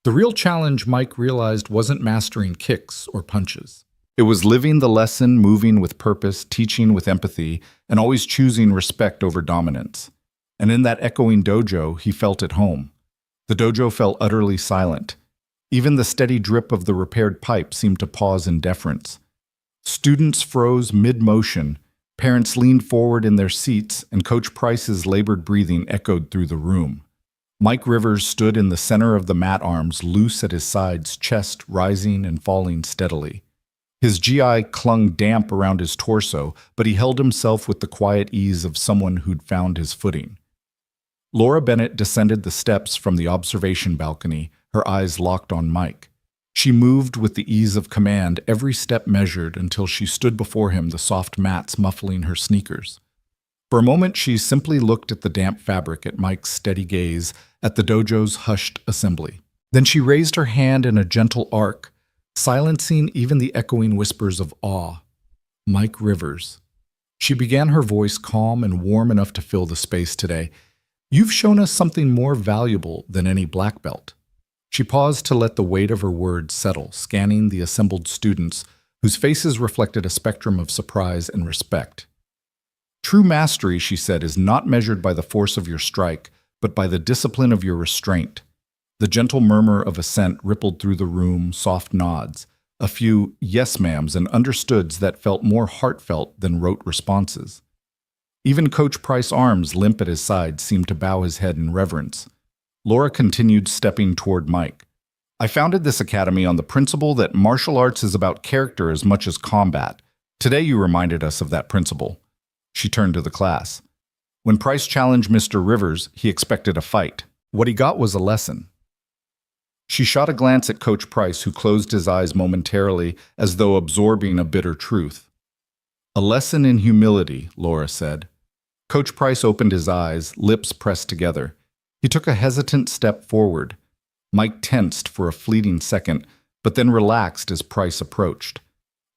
The real challenge, Mike realized, wasn't mastering kicks or punches. It was living the lesson, moving with purpose, teaching with empathy, and always choosing respect over dominance. And in that echoing dojo, he felt at home. The dojo fell utterly silent. Even the steady drip of the repaired pipe seemed to pause in deference. Students froze mid-motion, parents leaned forward in their seats, and Coach Price's labored breathing echoed through the room. Mike Rivers stood in the center of the mat, arms loose at his sides, chest rising and falling steadily. His GI clung damp around his torso, but he held himself with the quiet ease of someone who'd found his footing. Laura Bennett descended the steps from the observation balcony, her eyes locked on Mike. She moved with the ease of command, every step measured, until she stood before him, the soft mats muffling her sneakers. For a moment, she simply looked at the damp fabric, at Mike's steady gaze, at the dojo's hushed assembly. Then she raised her hand in a gentle arc, silencing even the echoing whispers of awe. Mike Rivers. She began, her voice calm and warm enough to fill the space today. You've shown us something more valuable than any black belt. She paused to let the weight of her words settle, scanning the assembled students, whose faces reflected a spectrum of surprise and respect. True mastery, she said, is not measured by the force of your strike, but by the discipline of your restraint. The gentle murmur of assent rippled through the room, soft nods, a few yes ma'ams and understoods that felt more heartfelt than rote responses. Even Coach Price, arms limp at his side, seemed to bow his head in reverence. Laura continued, stepping toward Mike. I founded this academy on the principle that martial arts is about character as much as combat. Today you reminded us of that principle. She turned to the class. When Price challenged Mr. Rivers, he expected a fight. What he got was a lesson. She shot a glance at Coach Price, who closed his eyes momentarily as though absorbing a bitter truth. A lesson in humility, Laura said. Coach Price opened his eyes, lips pressed together. He took a hesitant step forward. Mike tensed for a fleeting second, but then relaxed as Price approached.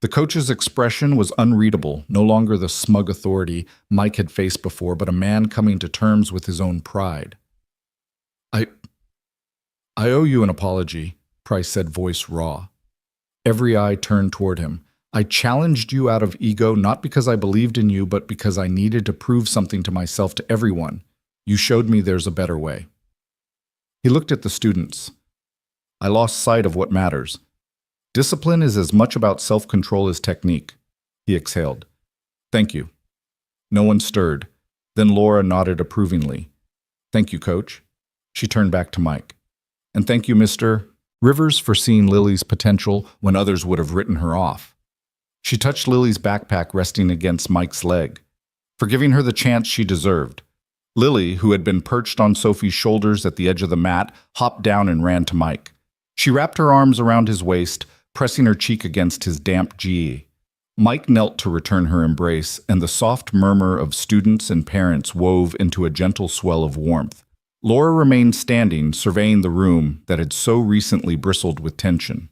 The coach's expression was unreadable, no longer the smug authority Mike had faced before, but a man coming to terms with his own pride. I owe you an apology, Price said, voice raw. Every eye turned toward him. I challenged you out of ego, not because I believed in you, but because I needed to prove something to myself, to everyone. You showed me there's a better way. He looked at the students. I lost sight of what matters. Discipline is as much about self-control as technique. He exhaled. Thank you. No one stirred. Then Laura nodded approvingly. Thank you, Coach. She turned back to Mike. And thank you, Mr. Rivers, for seeing Lily's potential when others would have written her off. She touched Lily's backpack resting against Mike's leg, for giving her the chance she deserved. Lily, who had been perched on Sophie's shoulders at the edge of the mat, hopped down and ran to Mike. She wrapped her arms around his waist, pressing her cheek against his damp GE. Mike knelt to return her embrace, and the soft murmur of students and parents wove into a gentle swell of warmth. Laura remained standing, surveying the room that had so recently bristled with tension.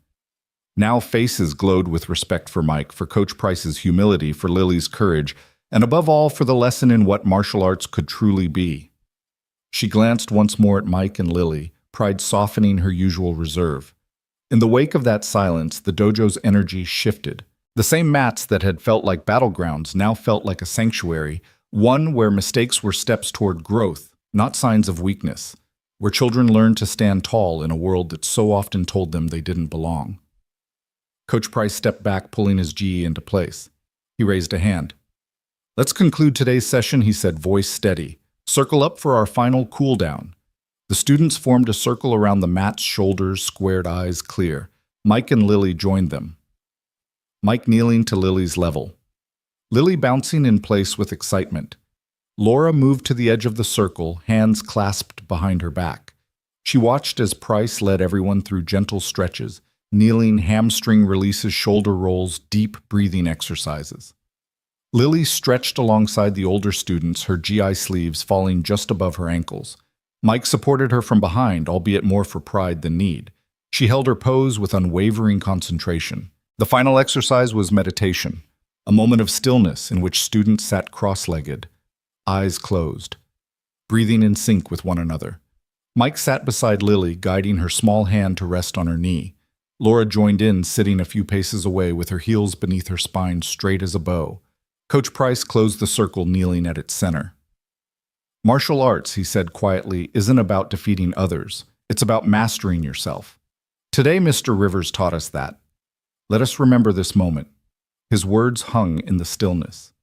Now faces glowed with respect for Mike, for Coach Price's humility, for Lily's courage, and above all for the lesson in what martial arts could truly be. She glanced once more at Mike and Lily, pride softening her usual reserve. In the wake of that silence, the dojo's energy shifted. The same mats that had felt like battlegrounds now felt like a sanctuary, one where mistakes were steps toward growth, not signs of weakness, where children learned to stand tall in a world that so often told them they didn't belong. Coach Price stepped back, pulling his GE into place. He raised a hand. Let's conclude today's session, he said, voice steady. Circle up for our final cool down. The students formed a circle around the mat's shoulders, squared eyes clear. Mike and Lily joined them. Mike kneeling to Lily's level. Lily bouncing in place with excitement. Laura moved to the edge of the circle, hands clasped behind her back. She watched as Price led everyone through gentle stretches, kneeling, hamstring releases, shoulder rolls, deep breathing exercises. Lily stretched alongside the older students, her GI sleeves falling just above her ankles. Mike supported her from behind, albeit more for pride than need. She held her pose with unwavering concentration. The final exercise was meditation, a moment of stillness in which students sat cross-legged, eyes closed, breathing in sync with one another. Mike sat beside Lily, guiding her small hand to rest on her knee. Laura joined in, sitting a few paces away with her heels beneath her spine straight as a bow. Coach Price closed the circle, kneeling at its center. Martial arts, he said quietly, isn't about defeating others. It's about mastering yourself. Today, Mr. Rivers taught us that. Let us remember this moment. His words hung in the stillness.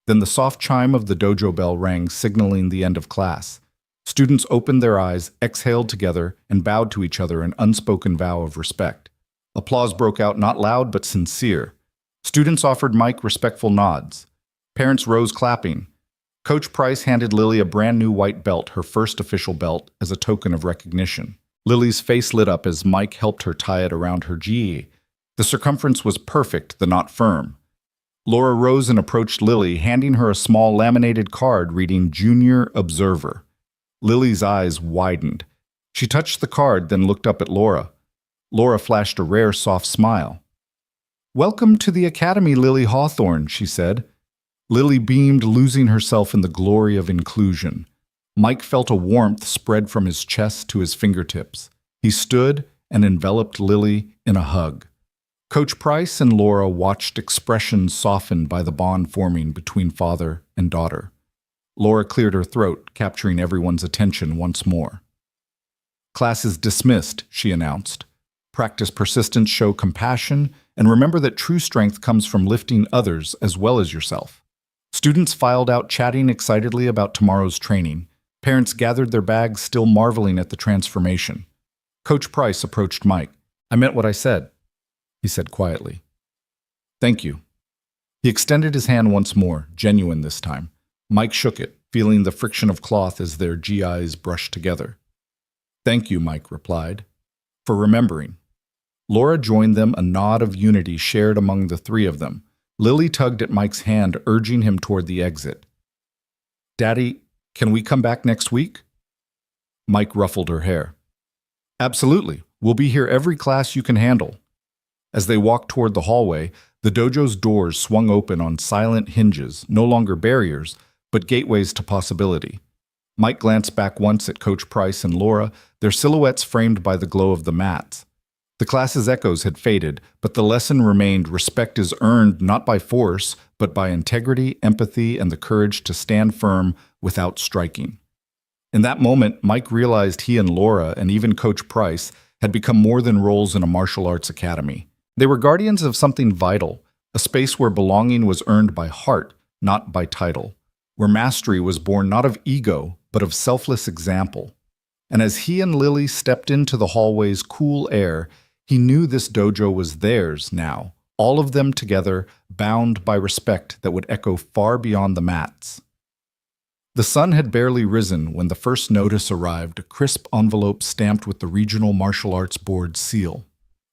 Then the soft chime of the dojo bell rang, signaling the end of class. Students opened their eyes, exhaled together, and bowed to each other, an unspoken vow of respect. Applause broke out, not loud but sincere. Students offered Mike respectful nods. Parents rose clapping. Coach Price handed Lily a brand new white belt, her first official belt, as a token of recognition. Lily's face lit up as Mike helped her tie it around her GE. The circumference was perfect, the knot firm. Laura rose and approached Lily, handing her a small laminated card reading Junior Observer. Lily's eyes widened. She touched the card, then looked up at Laura. Laura flashed a rare soft smile. "Welcome to the Academy, Lily Hawthorne," she said. Lily beamed, losing herself in the glory of inclusion. Mike felt a warmth spread from his chest to his fingertips. He stood and enveloped Lily in a hug. Coach Price and Laura watched expressions softened by the bond forming between father and daughter. Laura cleared her throat, capturing everyone's attention once more. "Class is dismissed," she announced. "Practice persistence, show compassion, and remember that true strength comes from lifting others as well as yourself." Students filed out, chatting excitedly about tomorrow's training. Parents gathered their bags, still marveling at the transformation. Coach Price approached Mike. "I meant what I said," he said quietly. "Thank you." He extended his hand once more, genuine this time. Mike shook it, feeling the friction of cloth as their GIs brushed together. "Thank you," Mike replied, "for remembering." Laura joined them, a nod of unity shared among the three of them. Lily tugged at Mike's hand, urging him toward the exit. "Daddy, can we come back next week?" Mike ruffled her hair. "Absolutely. We'll be here every class you can handle." As they walked toward the hallway, the dojo's doors swung open on silent hinges, no longer barriers, but gateways to possibility. Mike glanced back once at Coach Price and Laura, their silhouettes framed by the glow of the mats. The class's echoes had faded, but the lesson remained: respect is earned not by force, but by integrity, empathy, and the courage to stand firm without striking. In that moment, Mike realized he and Laura, and even Coach Price, had become more than roles in a martial arts academy. They were guardians of something vital, a space where belonging was earned by heart, not by title, where mastery was born not of ego, but of selfless example. And as he and Lily stepped into the hallway's cool air, he knew this dojo was theirs now, all of them together, bound by respect that would echo far beyond the mats. The sun had barely risen when the first notice arrived, a crisp envelope stamped with the Regional Martial Arts Board seal.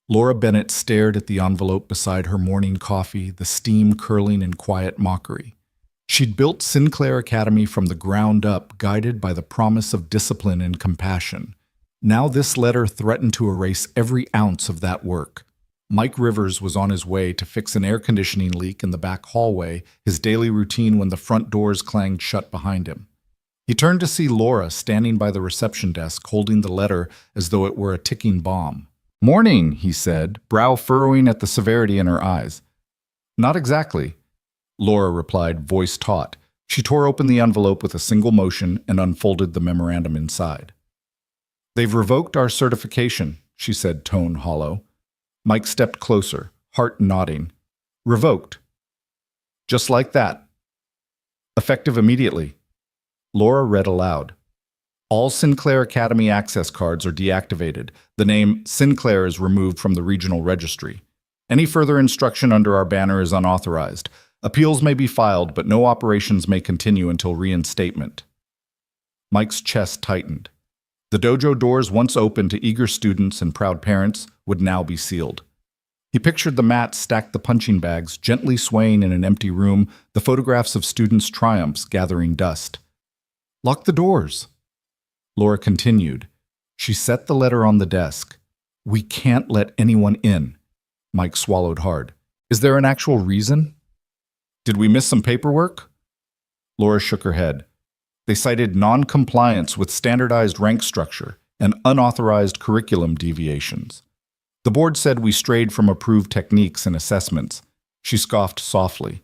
Laura Bennett stared at the envelope beside her morning coffee, the steam curling in quiet mockery. She'd built Sinclair Academy from the ground up, guided by the promise of discipline and compassion. Now this letter threatened to erase every ounce of that work. Mike Rivers was on his way to fix an air conditioning leak in the back hallway, his daily routine when the front doors clanged shut behind him. He turned to see Laura standing by the reception desk, holding the letter as though it were a ticking bomb. "Morning," he said, brow furrowing at the severity in her eyes. "Not exactly," Laura replied, voice taut. She tore open the envelope with a single motion and unfolded the memorandum inside. "They've revoked our certification," she said, tone hollow. Mike stepped closer, heart nodding. "Revoked." "Just like that." "Effective immediately." Laura read aloud. "All Sinclair Academy access cards are deactivated. The name Sinclair is removed from the regional registry. Any further instruction under our banner is unauthorized. Appeals may be filed, but no operations may continue until reinstatement." Mike's chest tightened. The dojo doors, once open to eager students and proud parents, would now be sealed. He pictured the mat stacked the punching bags, gently swaying in an empty room, the photographs of students' triumphs gathering dust. "Lock the doors," Laura continued. She set the letter on the desk. "We can't let anyone in." Mike swallowed hard. "Is there an actual reason?" "Did we miss some paperwork?" Laura shook her head. They cited non-compliance with standardized rank structure and unauthorized curriculum deviations. The board said we strayed from approved techniques and assessments. She scoffed softly.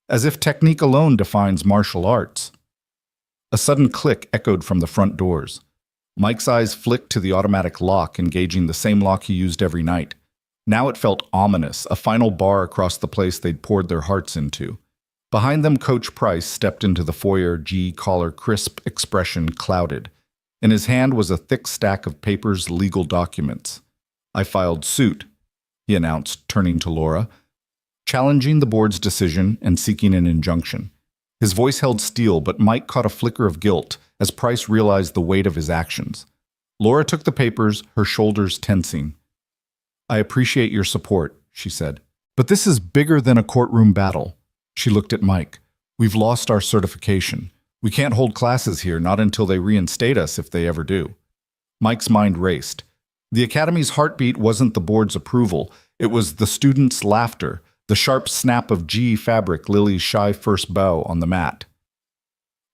"As if technique alone defines martial arts." A sudden click echoed from the front doors. Mike's eyes flicked to the automatic lock, engaging the same lock he used every night. Now it felt ominous, a final bar across the place they'd poured their hearts into. Behind them, Coach Price stepped into the foyer, collar crisp expression clouded. In his hand was a thick stack of papers, legal documents. "I filed suit," he announced, turning to Laura, challenging the board's decision and seeking an injunction. His voice held steel, but Mike caught a flicker of guilt as Price realized the weight of his actions. Laura took the papers, her shoulders tensing. "I appreciate your support," she said. "But this is bigger than a courtroom battle." She looked at Mike. "We've lost our certification. We can't hold classes here, not until they reinstate us, if they ever do." Mike's mind raced. The academy's heartbeat wasn't the board's approval, it was the students' laughter, the sharp snap of GE fabric Lily's shy first bow on the mat.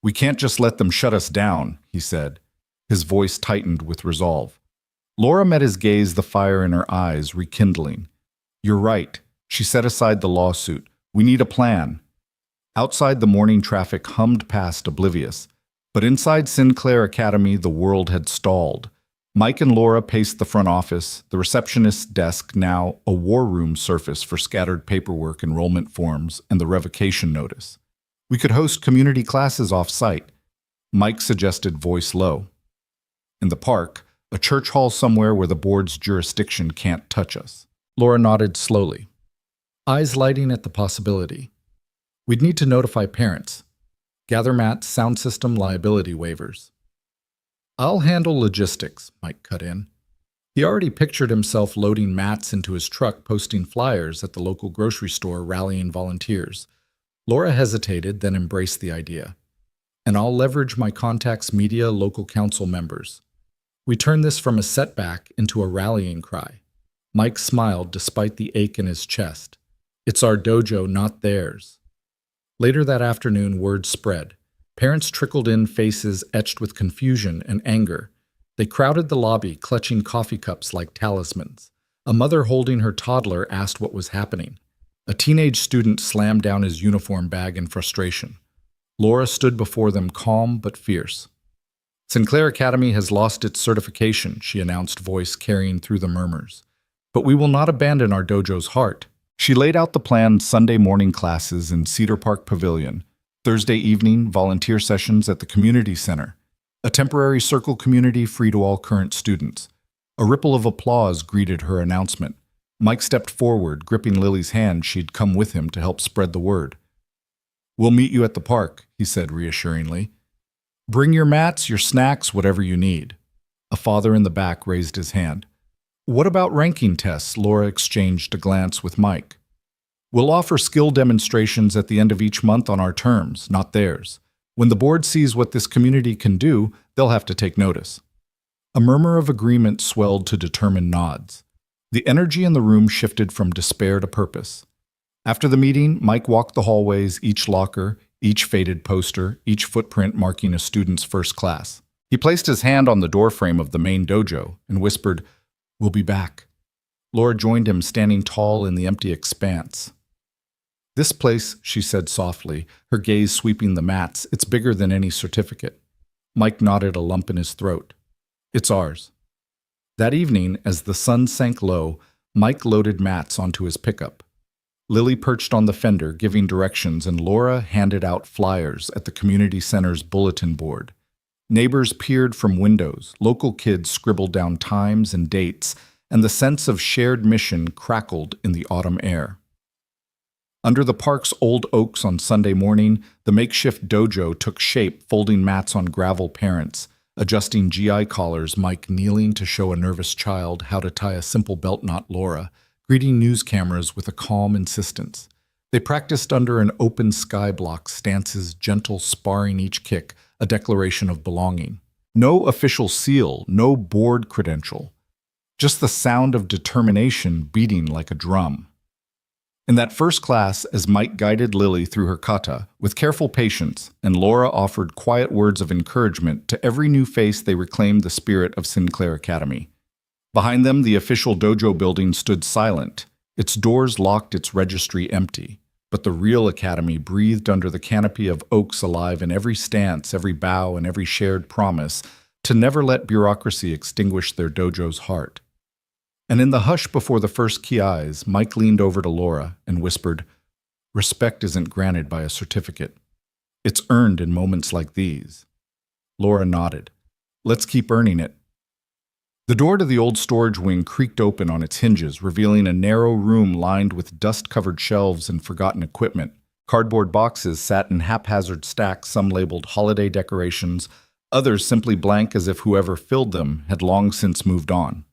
"We can't just let them shut us down," he said. His voice tightened with resolve. Laura met his gaze, the fire in her eyes rekindling. "You're right." She set aside the lawsuit. "We need a plan." Outside, the morning traffic hummed past, oblivious. But inside Sinclair Academy, the world had stalled. Mike and Laura paced the front office, the receptionist's desk now a war room surface for scattered paperwork, enrollment forms, and the revocation notice. "We could host community classes off-site," Mike suggested, voice low. "In the park, a church hall somewhere where the board's jurisdiction can't touch us." Laura nodded slowly, eyes lighting at the possibility. "We'd need to notify parents. Gather mats, sound system, liability waivers." "I'll handle logistics," Mike cut in. He already pictured himself loading mats into his truck, posting flyers at the local grocery store, rallying volunteers. Laura hesitated, then embraced the idea. "And I'll leverage my contacts, media, local council members." We turned this from a setback into a rallying cry. Mike smiled despite the ache in his chest. "It's our dojo, not theirs." Later that afternoon, word spread. Parents trickled in, faces etched with confusion and anger. They crowded the lobby, clutching coffee cups like talismans. A mother holding her toddler asked what was happening. A teenage student slammed down his uniform bag in frustration. Laura stood before them, calm but fierce. "Sinclair Academy has lost its certification," she announced, voice carrying through the murmurs. "But we will not abandon our dojo's heart." She laid out the planned Sunday morning classes in Cedar Park Pavilion, Thursday evening volunteer sessions at the community center, a temporary circle community free to all current students. A ripple of applause greeted her announcement. Mike stepped forward, gripping Lily's hand. She'd come with him to help spread the word. "We'll meet you at the park," he said reassuringly. "Bring your mats, your snacks, whatever you need." A father in the back raised his hand. "What about ranking tests?" Laura exchanged a glance with Mike. "We'll offer skill demonstrations at the end of each month on our terms, not theirs. When the board sees what this community can do, they'll have to take notice." A murmur of agreement swelled to determined nods. The energy in the room shifted from despair to purpose. After the meeting, Mike walked the hallways, each locker, each faded poster, each footprint marking a student's first class. He placed his hand on the doorframe of the main dojo and whispered, "We'll be back." Laura joined him, standing tall in the empty expanse. "This place," she said softly, her gaze sweeping the mats, "it's bigger than any certificate." Mike nodded, a lump in his throat. "It's ours." That evening, as the sun sank low, Mike loaded mats onto his pickup. Lily perched on the fender, giving directions, and Laura handed out flyers at the community center's bulletin board. Neighbors peered from windows, local kids scribbled down times and dates, and the sense of shared mission crackled in the autumn air. Under the park's old oaks on Sunday morning, the makeshift dojo took shape, folding mats on gravel parents, adjusting GI collars, Mike kneeling to show a nervous child how to tie a simple belt knot, Laura greeting news cameras with a calm insistence. They practiced under an open sky block, stances, gentle sparring each kick, a declaration of belonging. No official seal, no board credential, just the sound of determination beating like a drum. In that first class, as Mike guided Lily through her kata with careful patience, and Laura offered quiet words of encouragement to every new face, they reclaimed the spirit of Sinclair Academy. Behind them, the official dojo building stood silent, its doors locked, its registry empty. But the real academy breathed under the canopy of oaks, alive in every stance, every bow, and every shared promise to never let bureaucracy extinguish their dojo's heart. And in the hush before the first kiais, Mike leaned over to Laura and whispered, "Respect isn't granted by a certificate. It's earned in moments like these." Laura nodded. "Let's keep earning it." The door to the old storage wing creaked open on its hinges, revealing a narrow room lined with dust-covered shelves and forgotten equipment. Cardboard boxes sat in haphazard stacks, some labeled holiday decorations, others simply blank as if whoever filled them had long since moved on.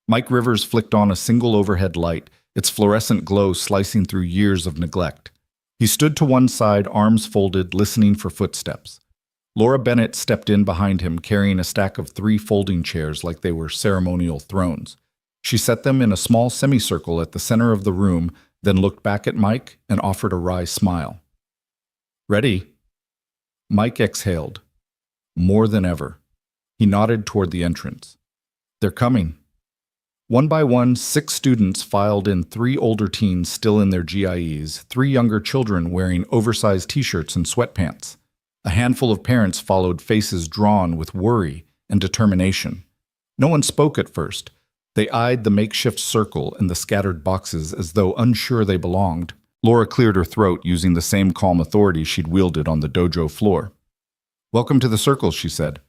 Mike Rivers flicked on a single overhead light, its fluorescent glow slicing through years of neglect. He stood to one side, arms folded, listening for footsteps. Laura Bennett stepped in behind him, carrying a stack of 3 folding chairs like they were ceremonial thrones. She set them in a small semicircle at the center of the room, then looked back at Mike and offered a wry smile. "Ready?" Mike exhaled. More than ever. He nodded toward the entrance. "They're coming." One by one, 6 students filed in, 3 older teens still in their GIEs, 3 younger children wearing oversized t-shirts and sweatpants. A handful of parents followed, faces drawn with worry and determination. No one spoke at first. They eyed the makeshift circle and the scattered boxes as though unsure they belonged. Laura cleared her throat using the same calm authority she'd wielded on the dojo floor. "Welcome to the circle," she said.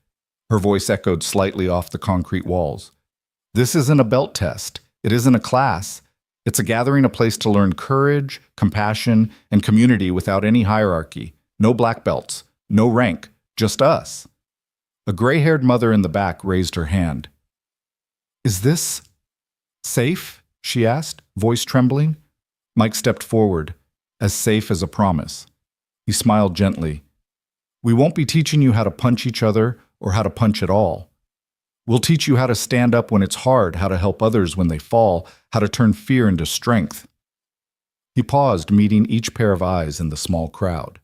Her voice echoed slightly off the concrete walls. "This isn't a belt test. It isn't a class. It's a gathering, a place to learn courage, compassion, and community without any hierarchy. No black belts. No rank, just us." A gray-haired mother in the back raised her hand. "Is this safe?" she asked, voice trembling. Mike stepped forward, as safe as a promise. He smiled gently. "We won't be teaching you how to punch each other or how to punch at all. We'll teach you how to stand up when it's hard, how to help others when they fall, how to turn fear into strength." He paused, meeting each pair of eyes in the small crowd.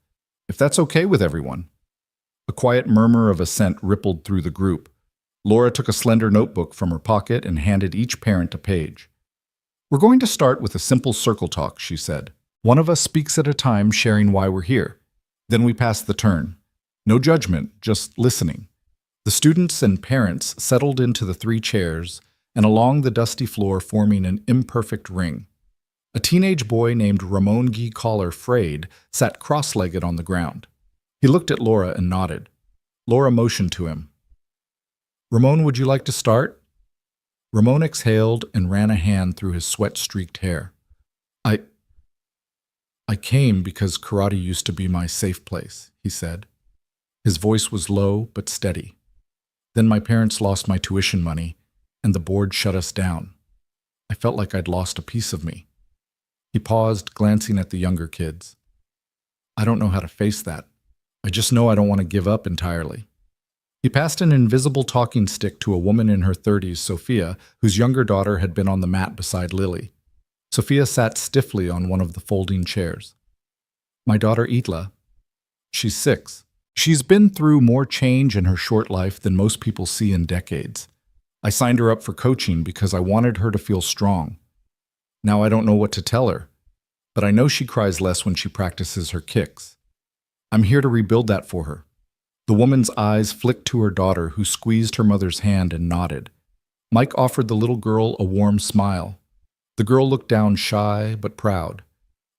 "If that's okay with everyone." A quiet murmur of assent rippled through the group. Laura took a slender notebook from her pocket and handed each parent a page. "We're going to start with a simple circle talk," she said. "One of us speaks at a time, sharing why we're here. Then we pass the turn. No judgment, just listening." The students and parents settled into the 3 chairs and along the dusty floor, forming an imperfect ring. A teenage boy named Ramon Guy Collar Frayed sat cross-legged on the ground. He looked at Laura and nodded. Laura motioned to him. "Ramon, would you like to start?" Ramon exhaled and ran a hand through his sweat-streaked hair. I came because karate used to be my safe place," he said. His voice was low but steady. "Then my parents lost my tuition money, and the board shut us down. I felt like I'd lost a piece of me." He paused, glancing at the younger kids. "I don't know how to face that. I just know I don't want to give up entirely." He passed an invisible talking stick to a woman in her 30s, Sophia, whose younger daughter had been on the mat beside Lily. Sophia sat stiffly on one of the folding chairs. "My daughter Itla. She's 6. She's been through more change in her short life than most people see in decades. I signed her up for coaching because I wanted her to feel strong. Now I don't know what to tell her, but I know she cries less when she practices her kicks. I'm here to rebuild that for her." The woman's eyes flicked to her daughter, who squeezed her mother's hand and nodded. Mike offered the little girl a warm smile. The girl looked down, shy but proud.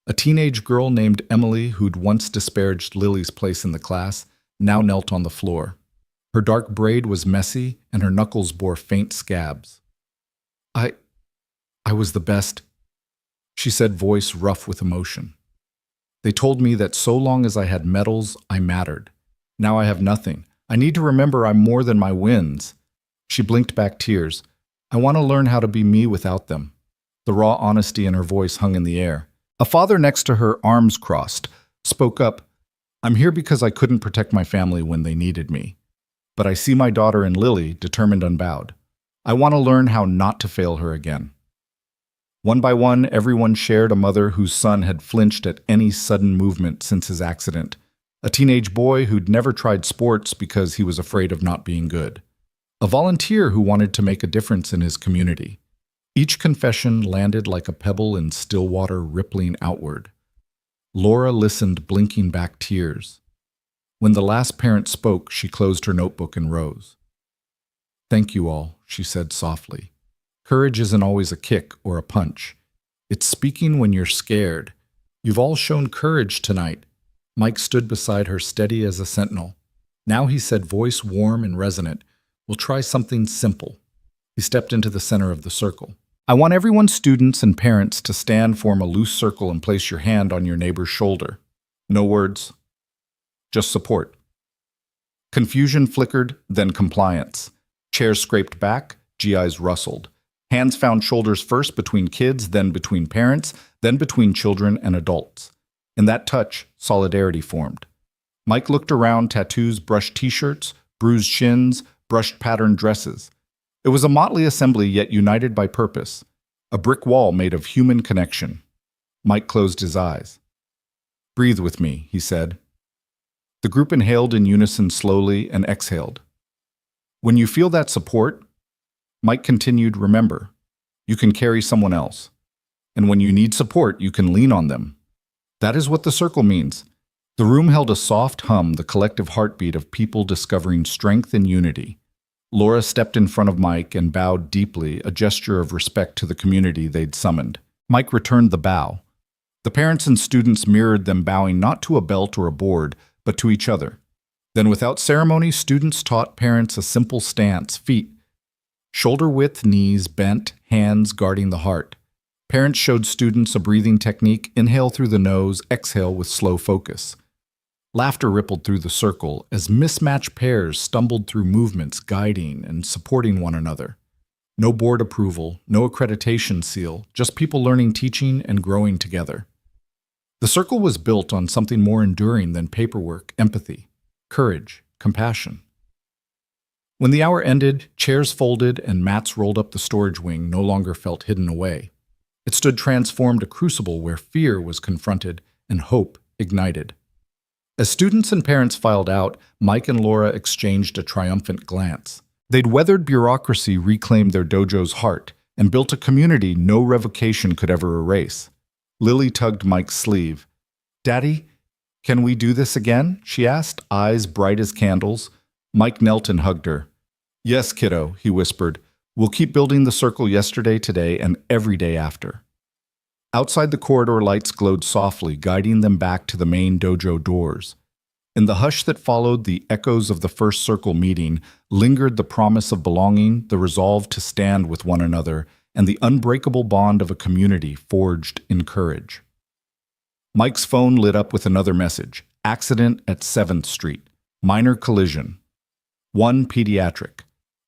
A teenage girl named Emily, who'd once disparaged Lily's place in the class, now knelt on the floor. Her dark braid was messy, and her knuckles bore faint scabs. I was the best," she said, voice rough with emotion. "They told me that so long as I had medals, I mattered. Now I have nothing. I need to remember I'm more than my wins." She blinked back tears. "I want to learn how to be me without them." The raw honesty in her voice hung in the air. A father next to her, arms crossed, spoke up. "I'm here because I couldn't protect my family when they needed me. But I see my daughter in Lily, determined, unbowed. I want to learn how not to fail her again." One by one, everyone shared a mother whose son had flinched at any sudden movement since his accident. A teenage boy who'd never tried sports because he was afraid of not being good. A volunteer who wanted to make a difference in his community. Each confession landed like a pebble in still water, rippling outward. Laura listened, blinking back tears. When the last parent spoke, she closed her notebook and rose. "Thank you all," she said softly. "Courage isn't always a kick or a punch. It's speaking when you're scared. You've all shown courage tonight." Mike stood beside her, steady as a sentinel. Now he said, voice warm and resonant, "We'll try something simple." He stepped into the center of the circle. "I want everyone, students and parents, to stand, form a loose circle, and place your hand on your neighbor's shoulder. No words, just support." Confusion flickered, then compliance. Chairs scraped back, GIs rustled. Hands found shoulders first between kids, then between parents, then between children and adults. In that touch, solidarity formed. Mike looked around: tattoos, brushed t-shirts, bruised shins, brushed patterned dresses. It was a motley assembly, yet united by purpose. A brick wall made of human connection. Mike closed his eyes. "Breathe with me," he said. The group inhaled in unison slowly and exhaled. "When you feel that support," Mike continued, "remember, you can carry someone else. And when you need support, you can lean on them. That is what the circle means." The room held a soft hum, the collective heartbeat of people discovering strength and unity. Laura stepped in front of Mike and bowed deeply, a gesture of respect to the community they'd summoned. Mike returned the bow. The parents and students mirrored them, bowing not to a belt or a board, but to each other. Then, without ceremony, students taught parents a simple stance: feet shoulder-width, knees bent, hands guarding the heart. Parents showed students a breathing technique: inhale through the nose, exhale with slow focus. Laughter rippled through the circle as mismatched pairs stumbled through movements, guiding and supporting one another. No board approval, no accreditation seal, just people learning, teaching, and growing together. The circle was built on something more enduring than paperwork: empathy, courage, compassion. When the hour ended, chairs folded and mats rolled up, the storage wing no longer felt hidden away. It stood transformed, a crucible where fear was confronted and hope ignited. As students and parents filed out, Mike and Laura exchanged a triumphant glance. They'd weathered bureaucracy, reclaimed their dojo's heart, and built a community no revocation could ever erase. Lily tugged Mike's sleeve. "Daddy, can we do this again?" she asked, eyes bright as candles. Mike knelt and hugged her. "Yes, kiddo," he whispered. "We'll keep building the circle, yesterday, today, and every day after." Outside the corridor, lights glowed softly, guiding them back to the main dojo doors. In the hush that followed, the echoes of the first circle meeting lingered: the promise of belonging, the resolve to stand with one another, and the unbreakable bond of a community forged in courage. Mike's phone lit up with another message: accident at 7th Street, minor collision. 1 pediatric.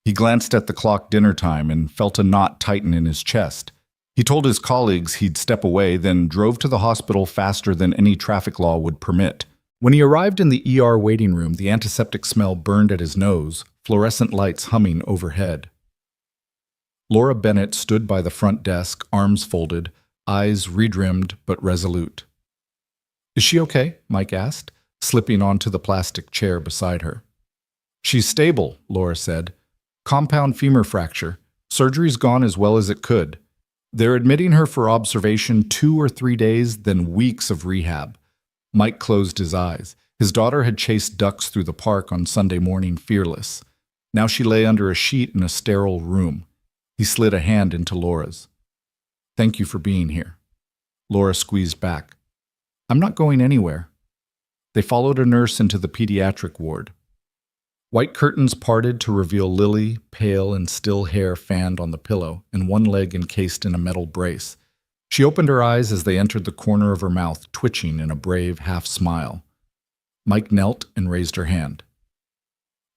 He glanced at the clock: dinner time, and felt a knot tighten in his chest. He told his colleagues he'd step away, then drove to the hospital faster than any traffic law would permit. When he arrived in the ER waiting room, the antiseptic smell burned at his nose, fluorescent lights humming overhead. Laura Bennett stood by the front desk, arms folded, eyes redrimmed but resolute. "Is she okay?" Mike asked, slipping onto the plastic chair beside her. "She's stable," Laura said. "Compound femur fracture. Surgery's gone as well as it could. They're admitting her for observation 2 or 3 days, then weeks of rehab." Mike closed his eyes. His daughter had chased ducks through the park on Sunday morning, fearless. Now she lay under a sheet in a sterile room. He slid a hand into Laura's. "Thank you for being here." Laura squeezed back. "I'm not going anywhere." They followed a nurse into the pediatric ward. White curtains parted to reveal Lily, pale and still hair fanned on the pillow, and one leg encased in a metal brace. She opened her eyes as they entered the corner of her mouth, twitching in a brave half-smile. Mike knelt and raised her hand.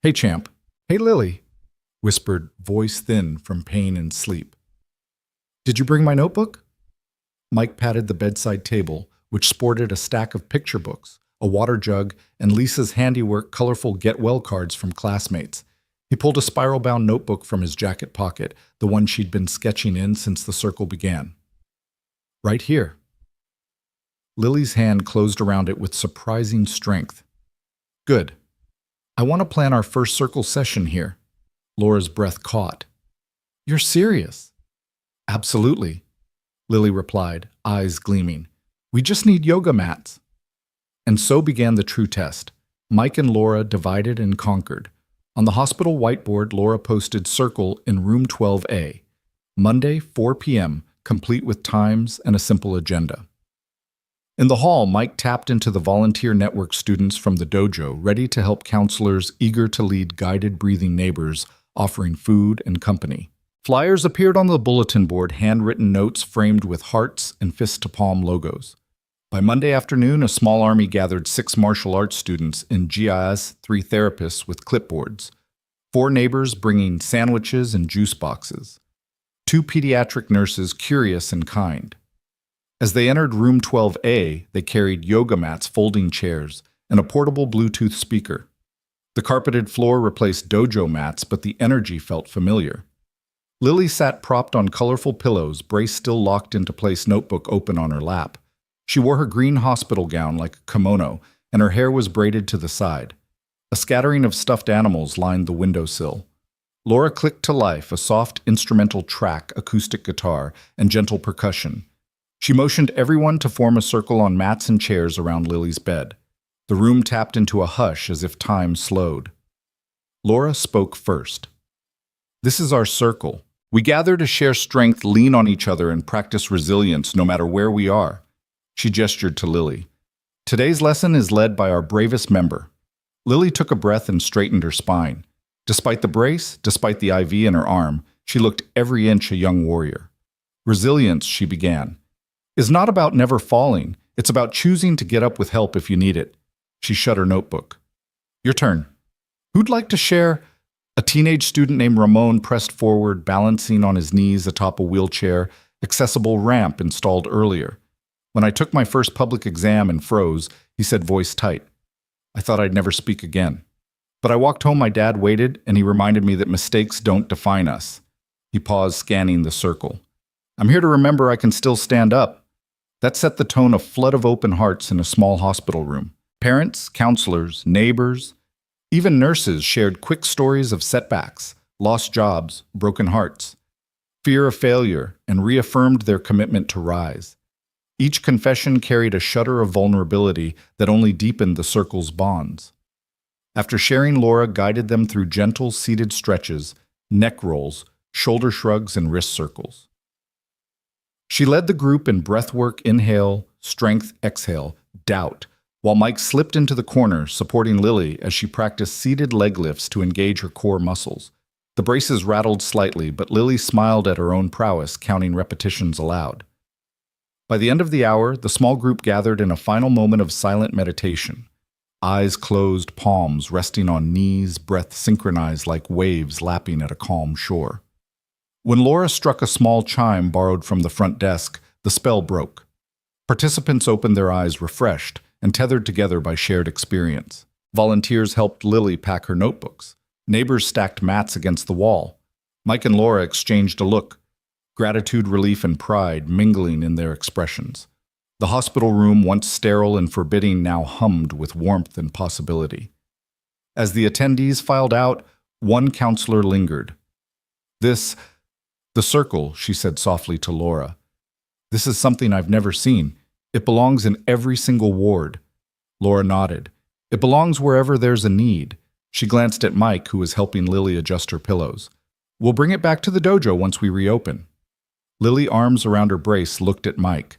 "Hey, champ." "Hey, Lily," whispered, voice thin from pain and sleep. "Did you bring my notebook?" Mike patted the bedside table, which sported a stack of picture books, a water jug, and Lisa's handiwork colorful get-well cards from classmates. He pulled a spiral-bound notebook from his jacket pocket, the one she'd been sketching in since the circle began. "Right here." Lily's hand closed around it with surprising strength. "Good. I want to plan our first circle session here." Laura's breath caught. "You're serious?" "Absolutely," Lily replied, eyes gleaming. "We just need yoga mats." And so began the true test. Mike and Laura divided and conquered. On the hospital whiteboard, Laura posted "Circle" in room 12A. Monday, 4 p.m., complete with times and a simple agenda. In the hall, Mike tapped into the volunteer network: students from the dojo, ready to help, counselors eager to lead guided breathing neighbors, offering food and company. Flyers appeared on the bulletin board, handwritten notes framed with hearts and fist-to-palm logos. By Monday afternoon, a small army gathered: 6 martial arts students in GIS, 3 therapists with clipboards, 4 neighbors bringing sandwiches and juice boxes, 2 pediatric nurses curious and kind. As they entered room 12A, they carried yoga mats, folding chairs, and a portable Bluetooth speaker. The carpeted floor replaced dojo mats, but the energy felt familiar. Lily sat propped on colorful pillows, brace still locked into place, notebook open on her lap. She wore her green hospital gown like a kimono, and her hair was braided to the side. A scattering of stuffed animals lined the windowsill. Laura clicked to life, a soft instrumental track, acoustic guitar, and gentle percussion. She motioned everyone to form a circle on mats and chairs around Lily's bed. The room tapped into a hush as if time slowed. Laura spoke first. "This is our circle. We gather to share strength, lean on each other, and practice resilience no matter where we are." She gestured to Lily. "Today's lesson is led by our bravest member." Lily took a breath and straightened her spine. Despite the brace, despite the IV in her arm, she looked every inch a young warrior. "Resilience," she began, "is not about never falling. It's about choosing to get up with help if you need it." She shut her notebook. "Your turn. Who'd like to share?" A teenage student named Ramon pressed forward, balancing on his knees atop a wheelchair, accessible ramp installed earlier. "When I took my first public exam and froze," he said, voice tight. "I thought I'd never speak again. But I walked home, my dad waited, and he reminded me that mistakes don't define us." He paused, scanning the circle. "I'm here to remember I can still stand up." That set the tone, a flood of open hearts in a small hospital room. Parents, counselors, neighbors, even nurses shared quick stories of setbacks, lost jobs, broken hearts, fear of failure, and reaffirmed their commitment to rise. Each confession carried a shudder of vulnerability that only deepened the circle's bonds. After sharing, Laura guided them through gentle, seated stretches, neck rolls, shoulder shrugs, and wrist circles. She led the group in breathwork, inhale, strength, exhale, doubt, while Mike slipped into the corner, supporting Lily as she practiced seated leg lifts to engage her core muscles. The braces rattled slightly, but Lily smiled at her own prowess, counting repetitions aloud. By the end of the hour, the small group gathered in a final moment of silent meditation. Eyes closed, palms resting on knees, breath synchronized like waves lapping at a calm shore. When Laura struck a small chime borrowed from the front desk, the spell broke. Participants opened their eyes refreshed and tethered together by shared experience. Volunteers helped Lily pack her notebooks. Neighbors stacked mats against the wall. Mike and Laura exchanged a look, gratitude, relief, and pride mingling in their expressions. The hospital room, once sterile and forbidding, now hummed with warmth and possibility. As the attendees filed out, one counselor lingered. The circle," she said softly to Laura. "This is something I've never seen. It belongs in every single ward." Laura nodded. "It belongs wherever there's a need." She glanced at Mike, who was helping Lily adjust her pillows. "We'll bring it back to the dojo once we reopen." Lily, arms around her brace, looked at Mike.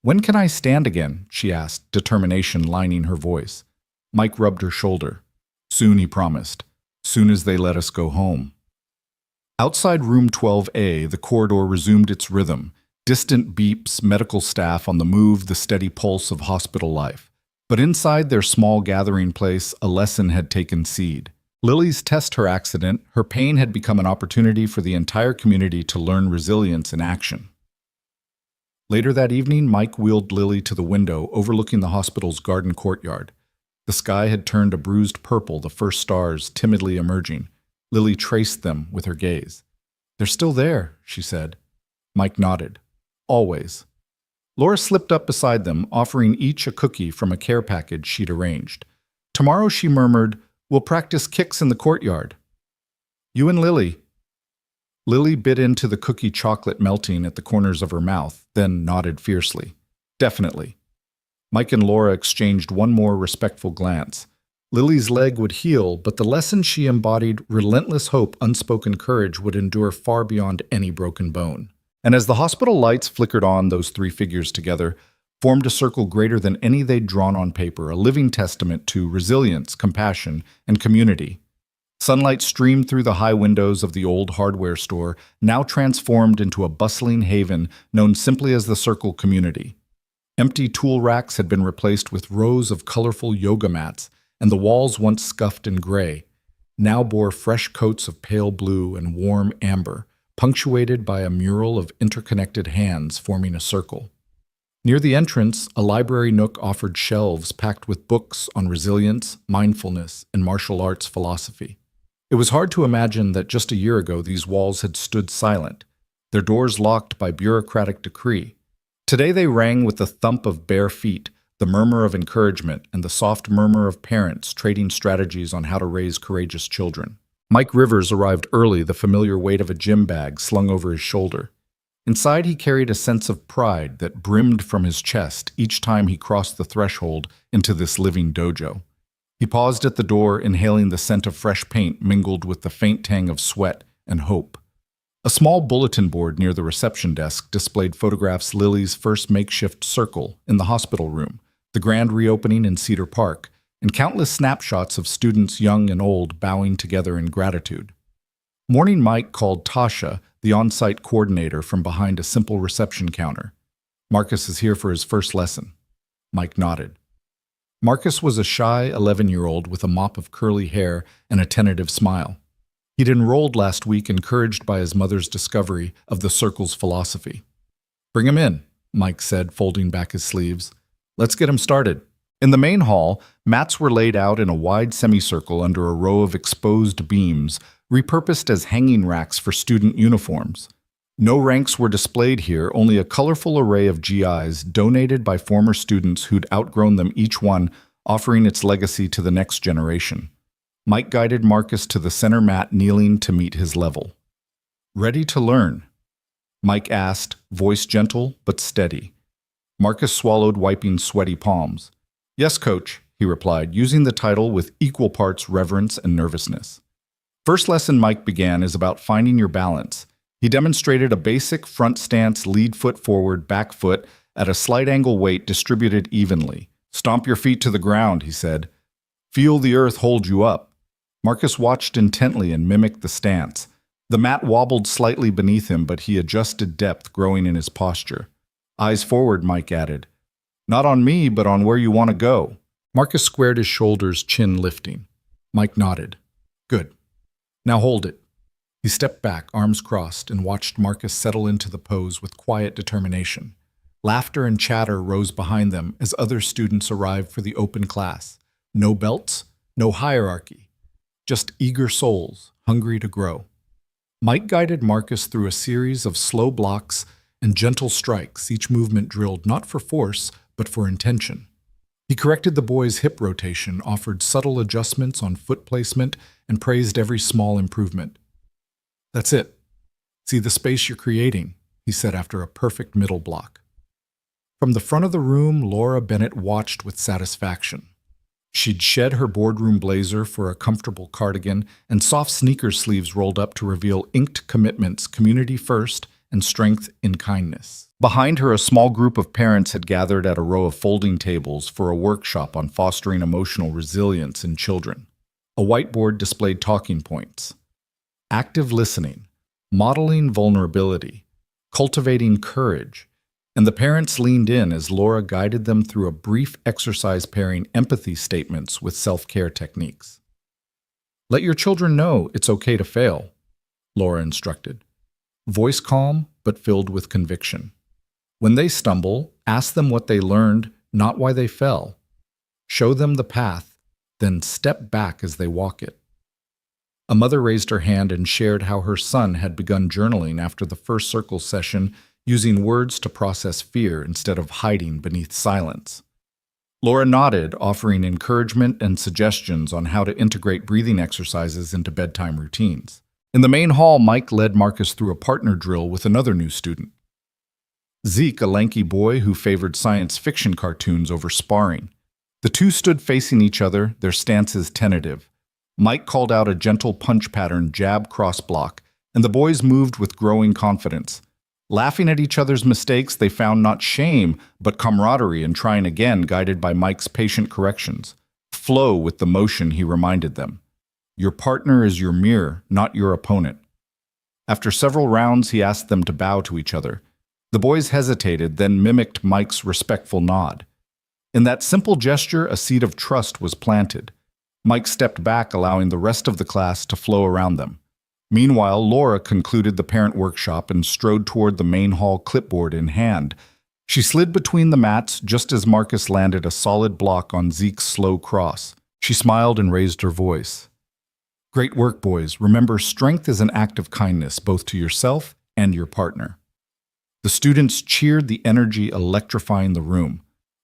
"When can I stand again?" she asked, determination lining her voice. Mike rubbed her shoulder. "Soon," he promised. "Soon as they let us go home." Outside room 12A, the corridor resumed its rhythm. Distant beeps, medical staff on the move, the steady pulse of hospital life. But inside their small gathering place, a lesson had taken seed. Lily's test her accident, her pain had become an opportunity for the entire community to learn resilience in action. Later that evening, Mike wheeled Lily to the window overlooking the hospital's garden courtyard. The sky had turned a bruised purple, the first stars timidly emerging. Lily traced them with her gaze. "They're still there," she said. Mike nodded. "Always." Laura slipped up beside them, offering each a cookie from a care package she'd arranged. "Tomorrow," she murmured, "we'll practice kicks in the courtyard." "You and Lily." Lily bit into the cookie, chocolate melting at the corners of her mouth, then nodded fiercely. "Definitely." Mike and Laura exchanged one more respectful glance. Lily's leg would heal, but the lesson she embodied, relentless hope, unspoken courage, would endure far beyond any broken bone. And as the hospital lights flickered on, those three figures together formed a circle greater than any they'd drawn on paper, a living testament to resilience, compassion, and community. Sunlight streamed through the high windows of the old hardware store, now transformed into a bustling haven known simply as the Circle Community. Empty tool racks had been replaced with rows of colorful yoga mats, and the walls, once scuffed and gray, now bore fresh coats of pale blue and warm amber, punctuated by a mural of interconnected hands forming a circle. Near the entrance, a library nook offered shelves packed with books on resilience, mindfulness, and martial arts philosophy. It was hard to imagine that just a year ago these walls had stood silent, their doors locked by bureaucratic decree. Today they rang with the thump of bare feet, the murmur of encouragement, and the soft murmur of parents trading strategies on how to raise courageous children. Mike Rivers arrived early, the familiar weight of a gym bag slung over his shoulder. Inside, he carried a sense of pride that brimmed from his chest each time he crossed the threshold into this living dojo. He paused at the door, inhaling the scent of fresh paint mingled with the faint tang of sweat and hope. A small bulletin board near the reception desk displayed photographs of Lily's first makeshift circle in the hospital room, the grand reopening in Cedar Park, and countless snapshots of students young and old bowing together in gratitude. Morning Mike called Tasha, the on-site coordinator, from behind a simple reception counter. "Marcus is here for his first lesson." Mike nodded. Marcus was a shy 11-year-old with a mop of curly hair and a tentative smile. He'd enrolled last week, encouraged by his mother's discovery of the circle's philosophy. "Bring him in," Mike said, folding back his sleeves. "Let's get him started." In the main hall, mats were laid out in a wide semicircle under a row of exposed beams, repurposed as hanging racks for student uniforms. No ranks were displayed here, only a colorful array of GIs donated by former students who'd outgrown them, each one offering its legacy to the next generation. Mike guided Marcus to the center mat, kneeling to meet his level. "Ready to learn?" Mike asked, voice gentle but steady. Marcus swallowed, wiping sweaty palms. "Yes, coach," he replied, using the title with equal parts reverence and nervousness. First lesson, Mike began, is about finding your balance. He demonstrated a basic front stance, lead foot forward, back foot, at a slight angle weight distributed evenly. "Stomp your feet to the ground," he said. "Feel the earth hold you up." Marcus watched intently and mimicked the stance. The mat wobbled slightly beneath him, but he adjusted, depth growing in his posture. "Eyes forward," Mike added. "Not on me, but on where you want to go." Marcus squared his shoulders, chin lifting. Mike nodded. "Good. Now hold it." He stepped back, arms crossed, and watched Marcus settle into the pose with quiet determination. Laughter and chatter rose behind them as other students arrived for the open class. No belts, no hierarchy, just eager souls, hungry to grow. Mike guided Marcus through a series of slow blocks and gentle strikes, each movement drilled not for force, but for intention. He corrected the boy's hip rotation, offered subtle adjustments on foot placement, and praised every small improvement. "That's it. See the space you're creating," he said after a perfect middle block. From the front of the room, Laura Bennett watched with satisfaction. She'd shed her boardroom blazer for a comfortable cardigan, and soft sneaker sleeves rolled up to reveal inked commitments, community first and strength in kindness. Behind her, a small group of parents had gathered at a row of folding tables for a workshop on fostering emotional resilience in children. A whiteboard displayed talking points: active listening, modeling vulnerability, cultivating courage, and the parents leaned in as Laura guided them through a brief exercise pairing empathy statements with self-care techniques. "Let your children know it's okay to fail," Laura instructed. Voice calm, but filled with conviction. "When they stumble, ask them what they learned, not why they fell. Show them the path, then step back as they walk it." A mother raised her hand and shared how her son had begun journaling after the first circle session, using words to process fear instead of hiding beneath silence. Laura nodded, offering encouragement and suggestions on how to integrate breathing exercises into bedtime routines. In the main hall, Mike led Marcus through a partner drill with another new student. Zeke, a lanky boy who favored science fiction cartoons over sparring. The two stood facing each other, their stances tentative. Mike called out a gentle punch pattern, jab, cross block, and the boys moved with growing confidence. Laughing at each other's mistakes, they found not shame, but camaraderie in trying again, guided by Mike's patient corrections. "Flow with the motion," he reminded them. "Your partner is your mirror, not your opponent." After several rounds, he asked them to bow to each other. The boys hesitated, then mimicked Mike's respectful nod. In that simple gesture, a seed of trust was planted. Mike stepped back, allowing the rest of the class to flow around them. Meanwhile, Laura concluded the parent workshop and strode toward the main hall, clipboard in hand. She slid between the mats just as Marcus landed a solid block on Zeke's slow cross. She smiled and raised her voice. Great work, boys. Remember, strength is an act of kindness, both to yourself and your partner. The students cheered, the energy electrifying the room.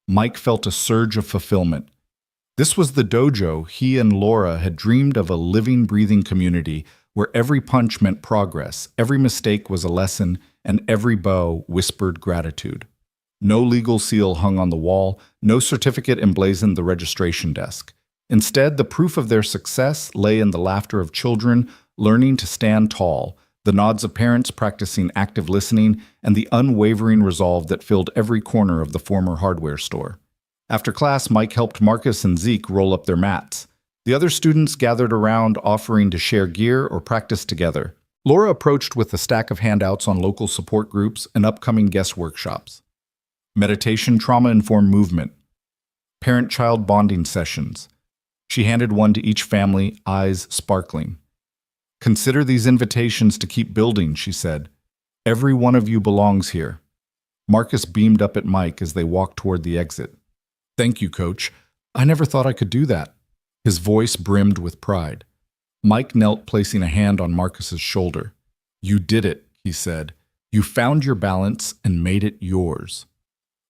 Mike felt a surge of fulfillment. This was the dojo he and Laura had dreamed of, a living, breathing community where every punch meant progress, every mistake was a lesson, and every bow whispered gratitude. No legal seal hung on the wall, no certificate emblazoned the registration desk. Instead, the proof of their success lay in the laughter of children learning to stand tall, the nods of parents practicing active listening, and the unwavering resolve that filled every corner of the former hardware store. After class, Mike helped Marcus and Zeke roll up their mats. The other students gathered around, offering to share gear or practice together. Laura approached with a stack of handouts on local support groups and upcoming guest workshops. Meditation, trauma-informed movement, parent-child bonding sessions. She handed one to each family, eyes sparkling. Consider these invitations to keep building, she said. Every one of you belongs here. Marcus beamed up at Mike as they walked toward the exit. Thank you, Coach. I never thought I could do that. His voice brimmed with pride. Mike knelt, placing a hand on Marcus's shoulder. You did it, he said. You found your balance and made it yours.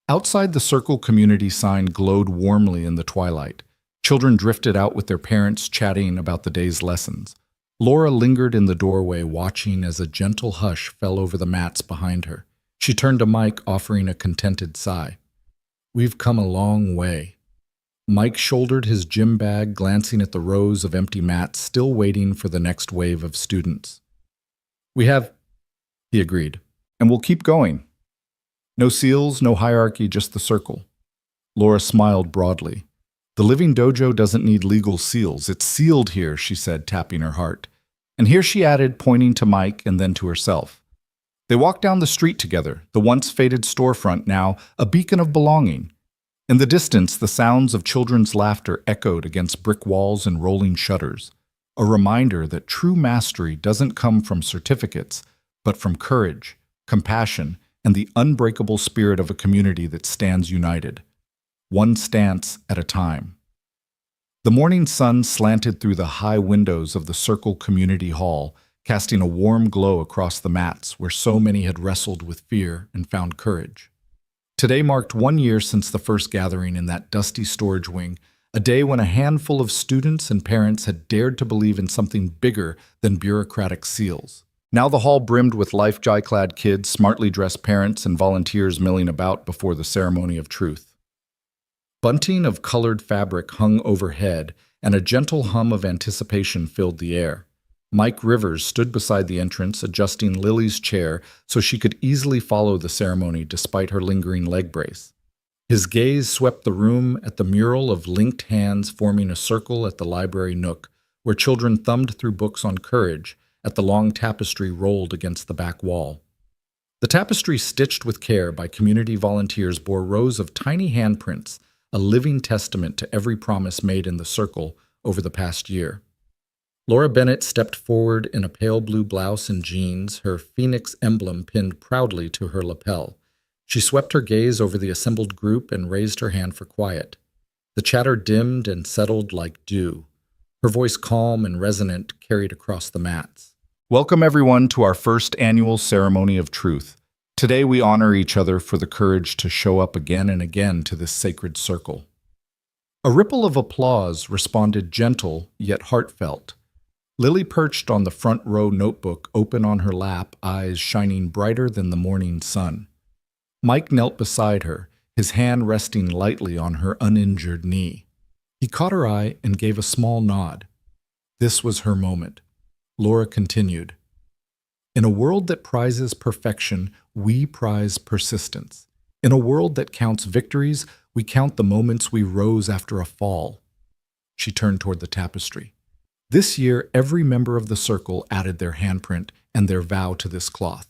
Outside, the Circle community sign glowed warmly in the twilight. Children drifted out with their parents, chatting about the day's lessons. Laura lingered in the doorway, watching as a gentle hush fell over the mats behind her. She turned to Mike, offering a contented sigh. We've come a long way. Mike shouldered his gym bag, glancing at the rows of empty mats, still waiting for the next wave of students. We have, he agreed, and we'll keep going. No seals, no hierarchy, just the Circle. Laura smiled broadly. The Living Dojo doesn't need legal seals. It's sealed here, she said, tapping her heart. And here she added, pointing to Mike and then to herself. They walked down the street together, the once faded storefront now a beacon of belonging. In the distance, the sounds of children's laughter echoed against brick walls and rolling shutters, a reminder that true mastery doesn't come from certificates, but from courage, compassion, and the unbreakable spirit of a community that stands united, one stance at a time. The morning sun slanted through the high windows of the Circle Community Hall, casting a warm glow across the mats where so many had wrestled with fear and found courage. Today marked 1 year since the first gathering in that dusty storage wing, a day when a handful of students and parents had dared to believe in something bigger than bureaucratic seals. Now the hall brimmed with life-clad kids, smartly dressed parents, and volunteers milling about before the ceremony of truth. Bunting of colored fabric hung overhead, and a gentle hum of anticipation filled the air. Mike Rivers stood beside the entrance, adjusting Lily's chair so she could easily follow the ceremony despite her lingering leg brace. His gaze swept the room at the mural of linked hands forming a circle at the library nook, where children thumbed through books on courage, at the long tapestry rolled against the back wall. The tapestry, stitched with care by community volunteers, bore rows of tiny handprints, a living testament to every promise made in the Circle over the past year. Laura Bennett stepped forward in a pale blue blouse and jeans, her phoenix emblem pinned proudly to her lapel. She swept her gaze over the assembled group and raised her hand for quiet. The chatter dimmed and settled like dew. Her voice, calm and resonant, carried across the mats. Welcome everyone to our first annual Ceremony of Truth. Today we honor each other for the courage to show up again and again to this sacred circle. A ripple of applause responded, gentle yet heartfelt. Lily perched on the front row, notebook open on her lap, eyes shining brighter than the morning sun. Mike knelt beside her, his hand resting lightly on her uninjured knee. He caught her eye and gave a small nod. This was her moment. Laura continued, In a world that prizes perfection, we prize persistence. In a world that counts victories, we count the moments we rose after a fall. She turned toward the tapestry. This year, every member of the Circle added their handprint and their vow to this cloth.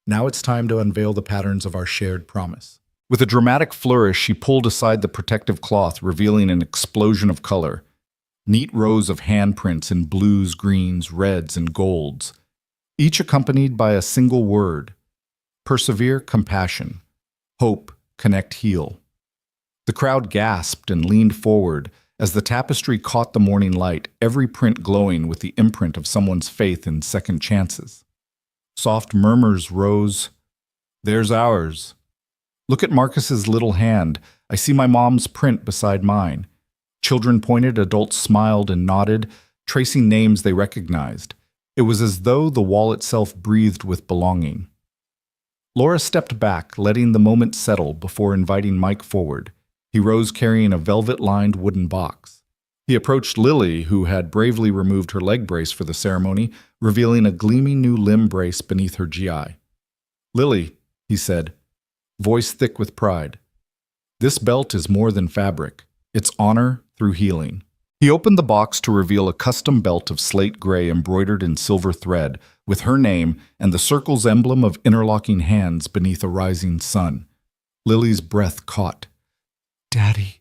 Now it's time to unveil the patterns of our shared promise. With a dramatic flourish, she pulled aside the protective cloth, revealing an explosion of color. Neat rows of handprints in blues, greens, reds, and golds, each accompanied by a single word: persevere, compassion. Hope, connect, heal. The crowd gasped and leaned forward as the tapestry caught the morning light, every print glowing with the imprint of someone's faith in second chances. Soft murmurs rose. There's ours. Look at Marcus's little hand. I see my mom's print beside mine. Children pointed, adults smiled and nodded, tracing names they recognized. It was as though the wall itself breathed with belonging. Laura stepped back, letting the moment settle before inviting Mike forward. He rose carrying a velvet-lined wooden box. He approached Lily, who had bravely removed her leg brace for the ceremony, revealing a gleaming new limb brace beneath her GI. "Lily," he said, voice thick with pride, "this belt is more than fabric. It's honor through healing." He opened the box to reveal a custom belt of slate gray embroidered in silver thread, with her name and the circle's emblem of interlocking hands beneath a rising sun. Lily's breath caught. "Daddy,"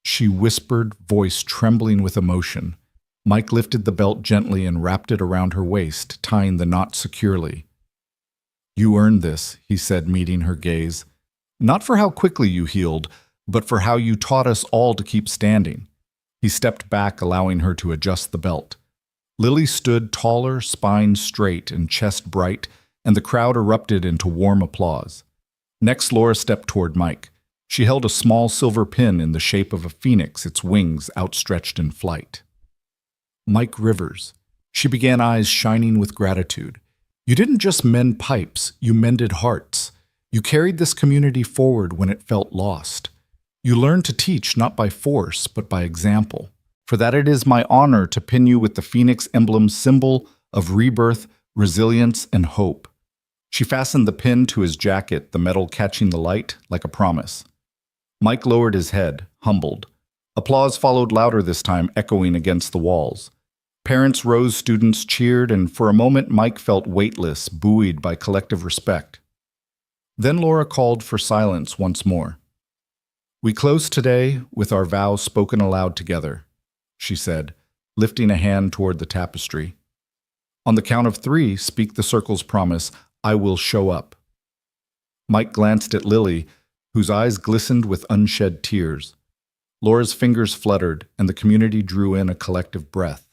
she whispered, voice trembling with emotion. Mike lifted the belt gently and wrapped it around her waist, tying the knot securely. "You earned this," he said, meeting her gaze. "Not for how quickly you healed, but for how you taught us all to keep standing." He stepped back, allowing her to adjust the belt. Lily stood taller, spine straight and chest bright, and the crowd erupted into warm applause. Next, Laura stepped toward Mike. She held a small silver pin in the shape of a phoenix, its wings outstretched in flight. "Mike Rivers." She began, eyes shining with gratitude. "You didn't just mend pipes, you mended hearts. You carried this community forward when it felt lost. You learned to teach not by force, but by example. For that it is my honor to pin you with the phoenix emblem, symbol of rebirth, resilience, and hope." She fastened the pin to his jacket, the metal catching the light like a promise. Mike lowered his head, humbled. Applause followed louder this time, echoing against the walls. Parents rose, students cheered, and for a moment Mike felt weightless, buoyed by collective respect. Then Laura called for silence once more. "We close today with our vows spoken aloud together," she said, lifting a hand toward the tapestry. "On the count of 3, speak the circle's promise, I will show up." Mike glanced at Lily, whose eyes glistened with unshed tears. Laura's fingers fluttered, and the community drew in a collective breath.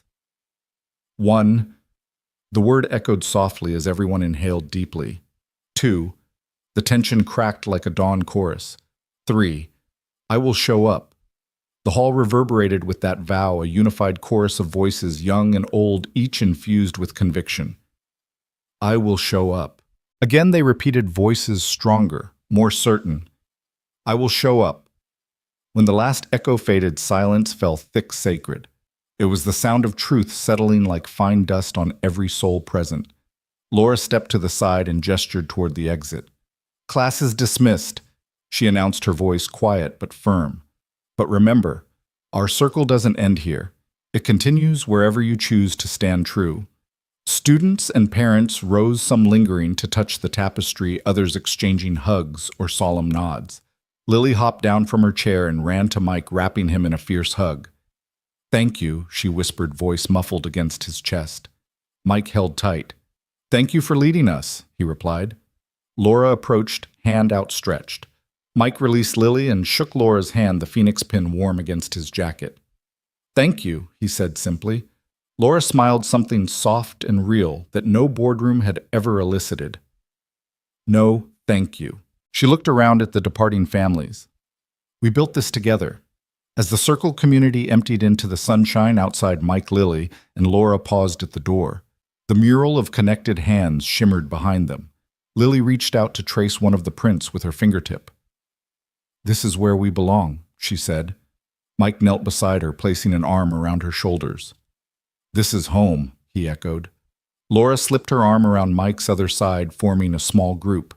1. The word echoed softly as everyone inhaled deeply. 2. The tension cracked like a dawn chorus. 3. I will show up. The hall reverberated with that vow, a unified chorus of voices, young and old, each infused with conviction. I will show up. Again they repeated, voices stronger, more certain. I will show up. When the last echo faded, silence fell thick, sacred. It was the sound of truth settling like fine dust on every soul present. Laura stepped to the side and gestured toward the exit. "Class is dismissed," she announced, her voice quiet but firm. "But remember, our circle doesn't end here. It continues wherever you choose to stand true." Students and parents rose, some lingering to touch the tapestry, others exchanging hugs or solemn nods. Lily hopped down from her chair and ran to Mike, wrapping him in a fierce hug. "Thank you," she whispered, voice muffled against his chest. Mike held tight. "Thank you for leading us," he replied. Laura approached, hand outstretched. Mike released Lily and shook Laura's hand, the phoenix pin warm against his jacket. "Thank you," he said simply. Laura smiled, something soft and real that no boardroom had ever elicited. "No, thank you." She looked around at the departing families. "We built this together." As the circle community emptied into the sunshine outside Mike, Lily, and Laura paused at the door, the mural of connected hands shimmered behind them. Lily reached out to trace one of the prints with her fingertip. "This is where we belong," she said. Mike knelt beside her, placing an arm around her shoulders. "This is home," he echoed. Laura slipped her arm around Mike's other side, forming a small group.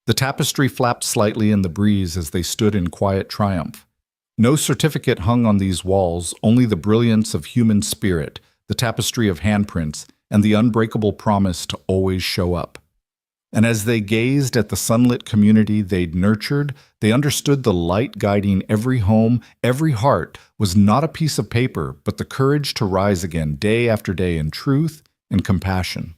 The tapestry flapped slightly in the breeze as they stood in quiet triumph. No certificate hung on these walls, only the brilliance of human spirit, the tapestry of handprints, and the unbreakable promise to always show up. And as they gazed at the sunlit community they'd nurtured, they understood the light guiding every home, every heart, was not a piece of paper, but the courage to rise again day after day in truth and compassion.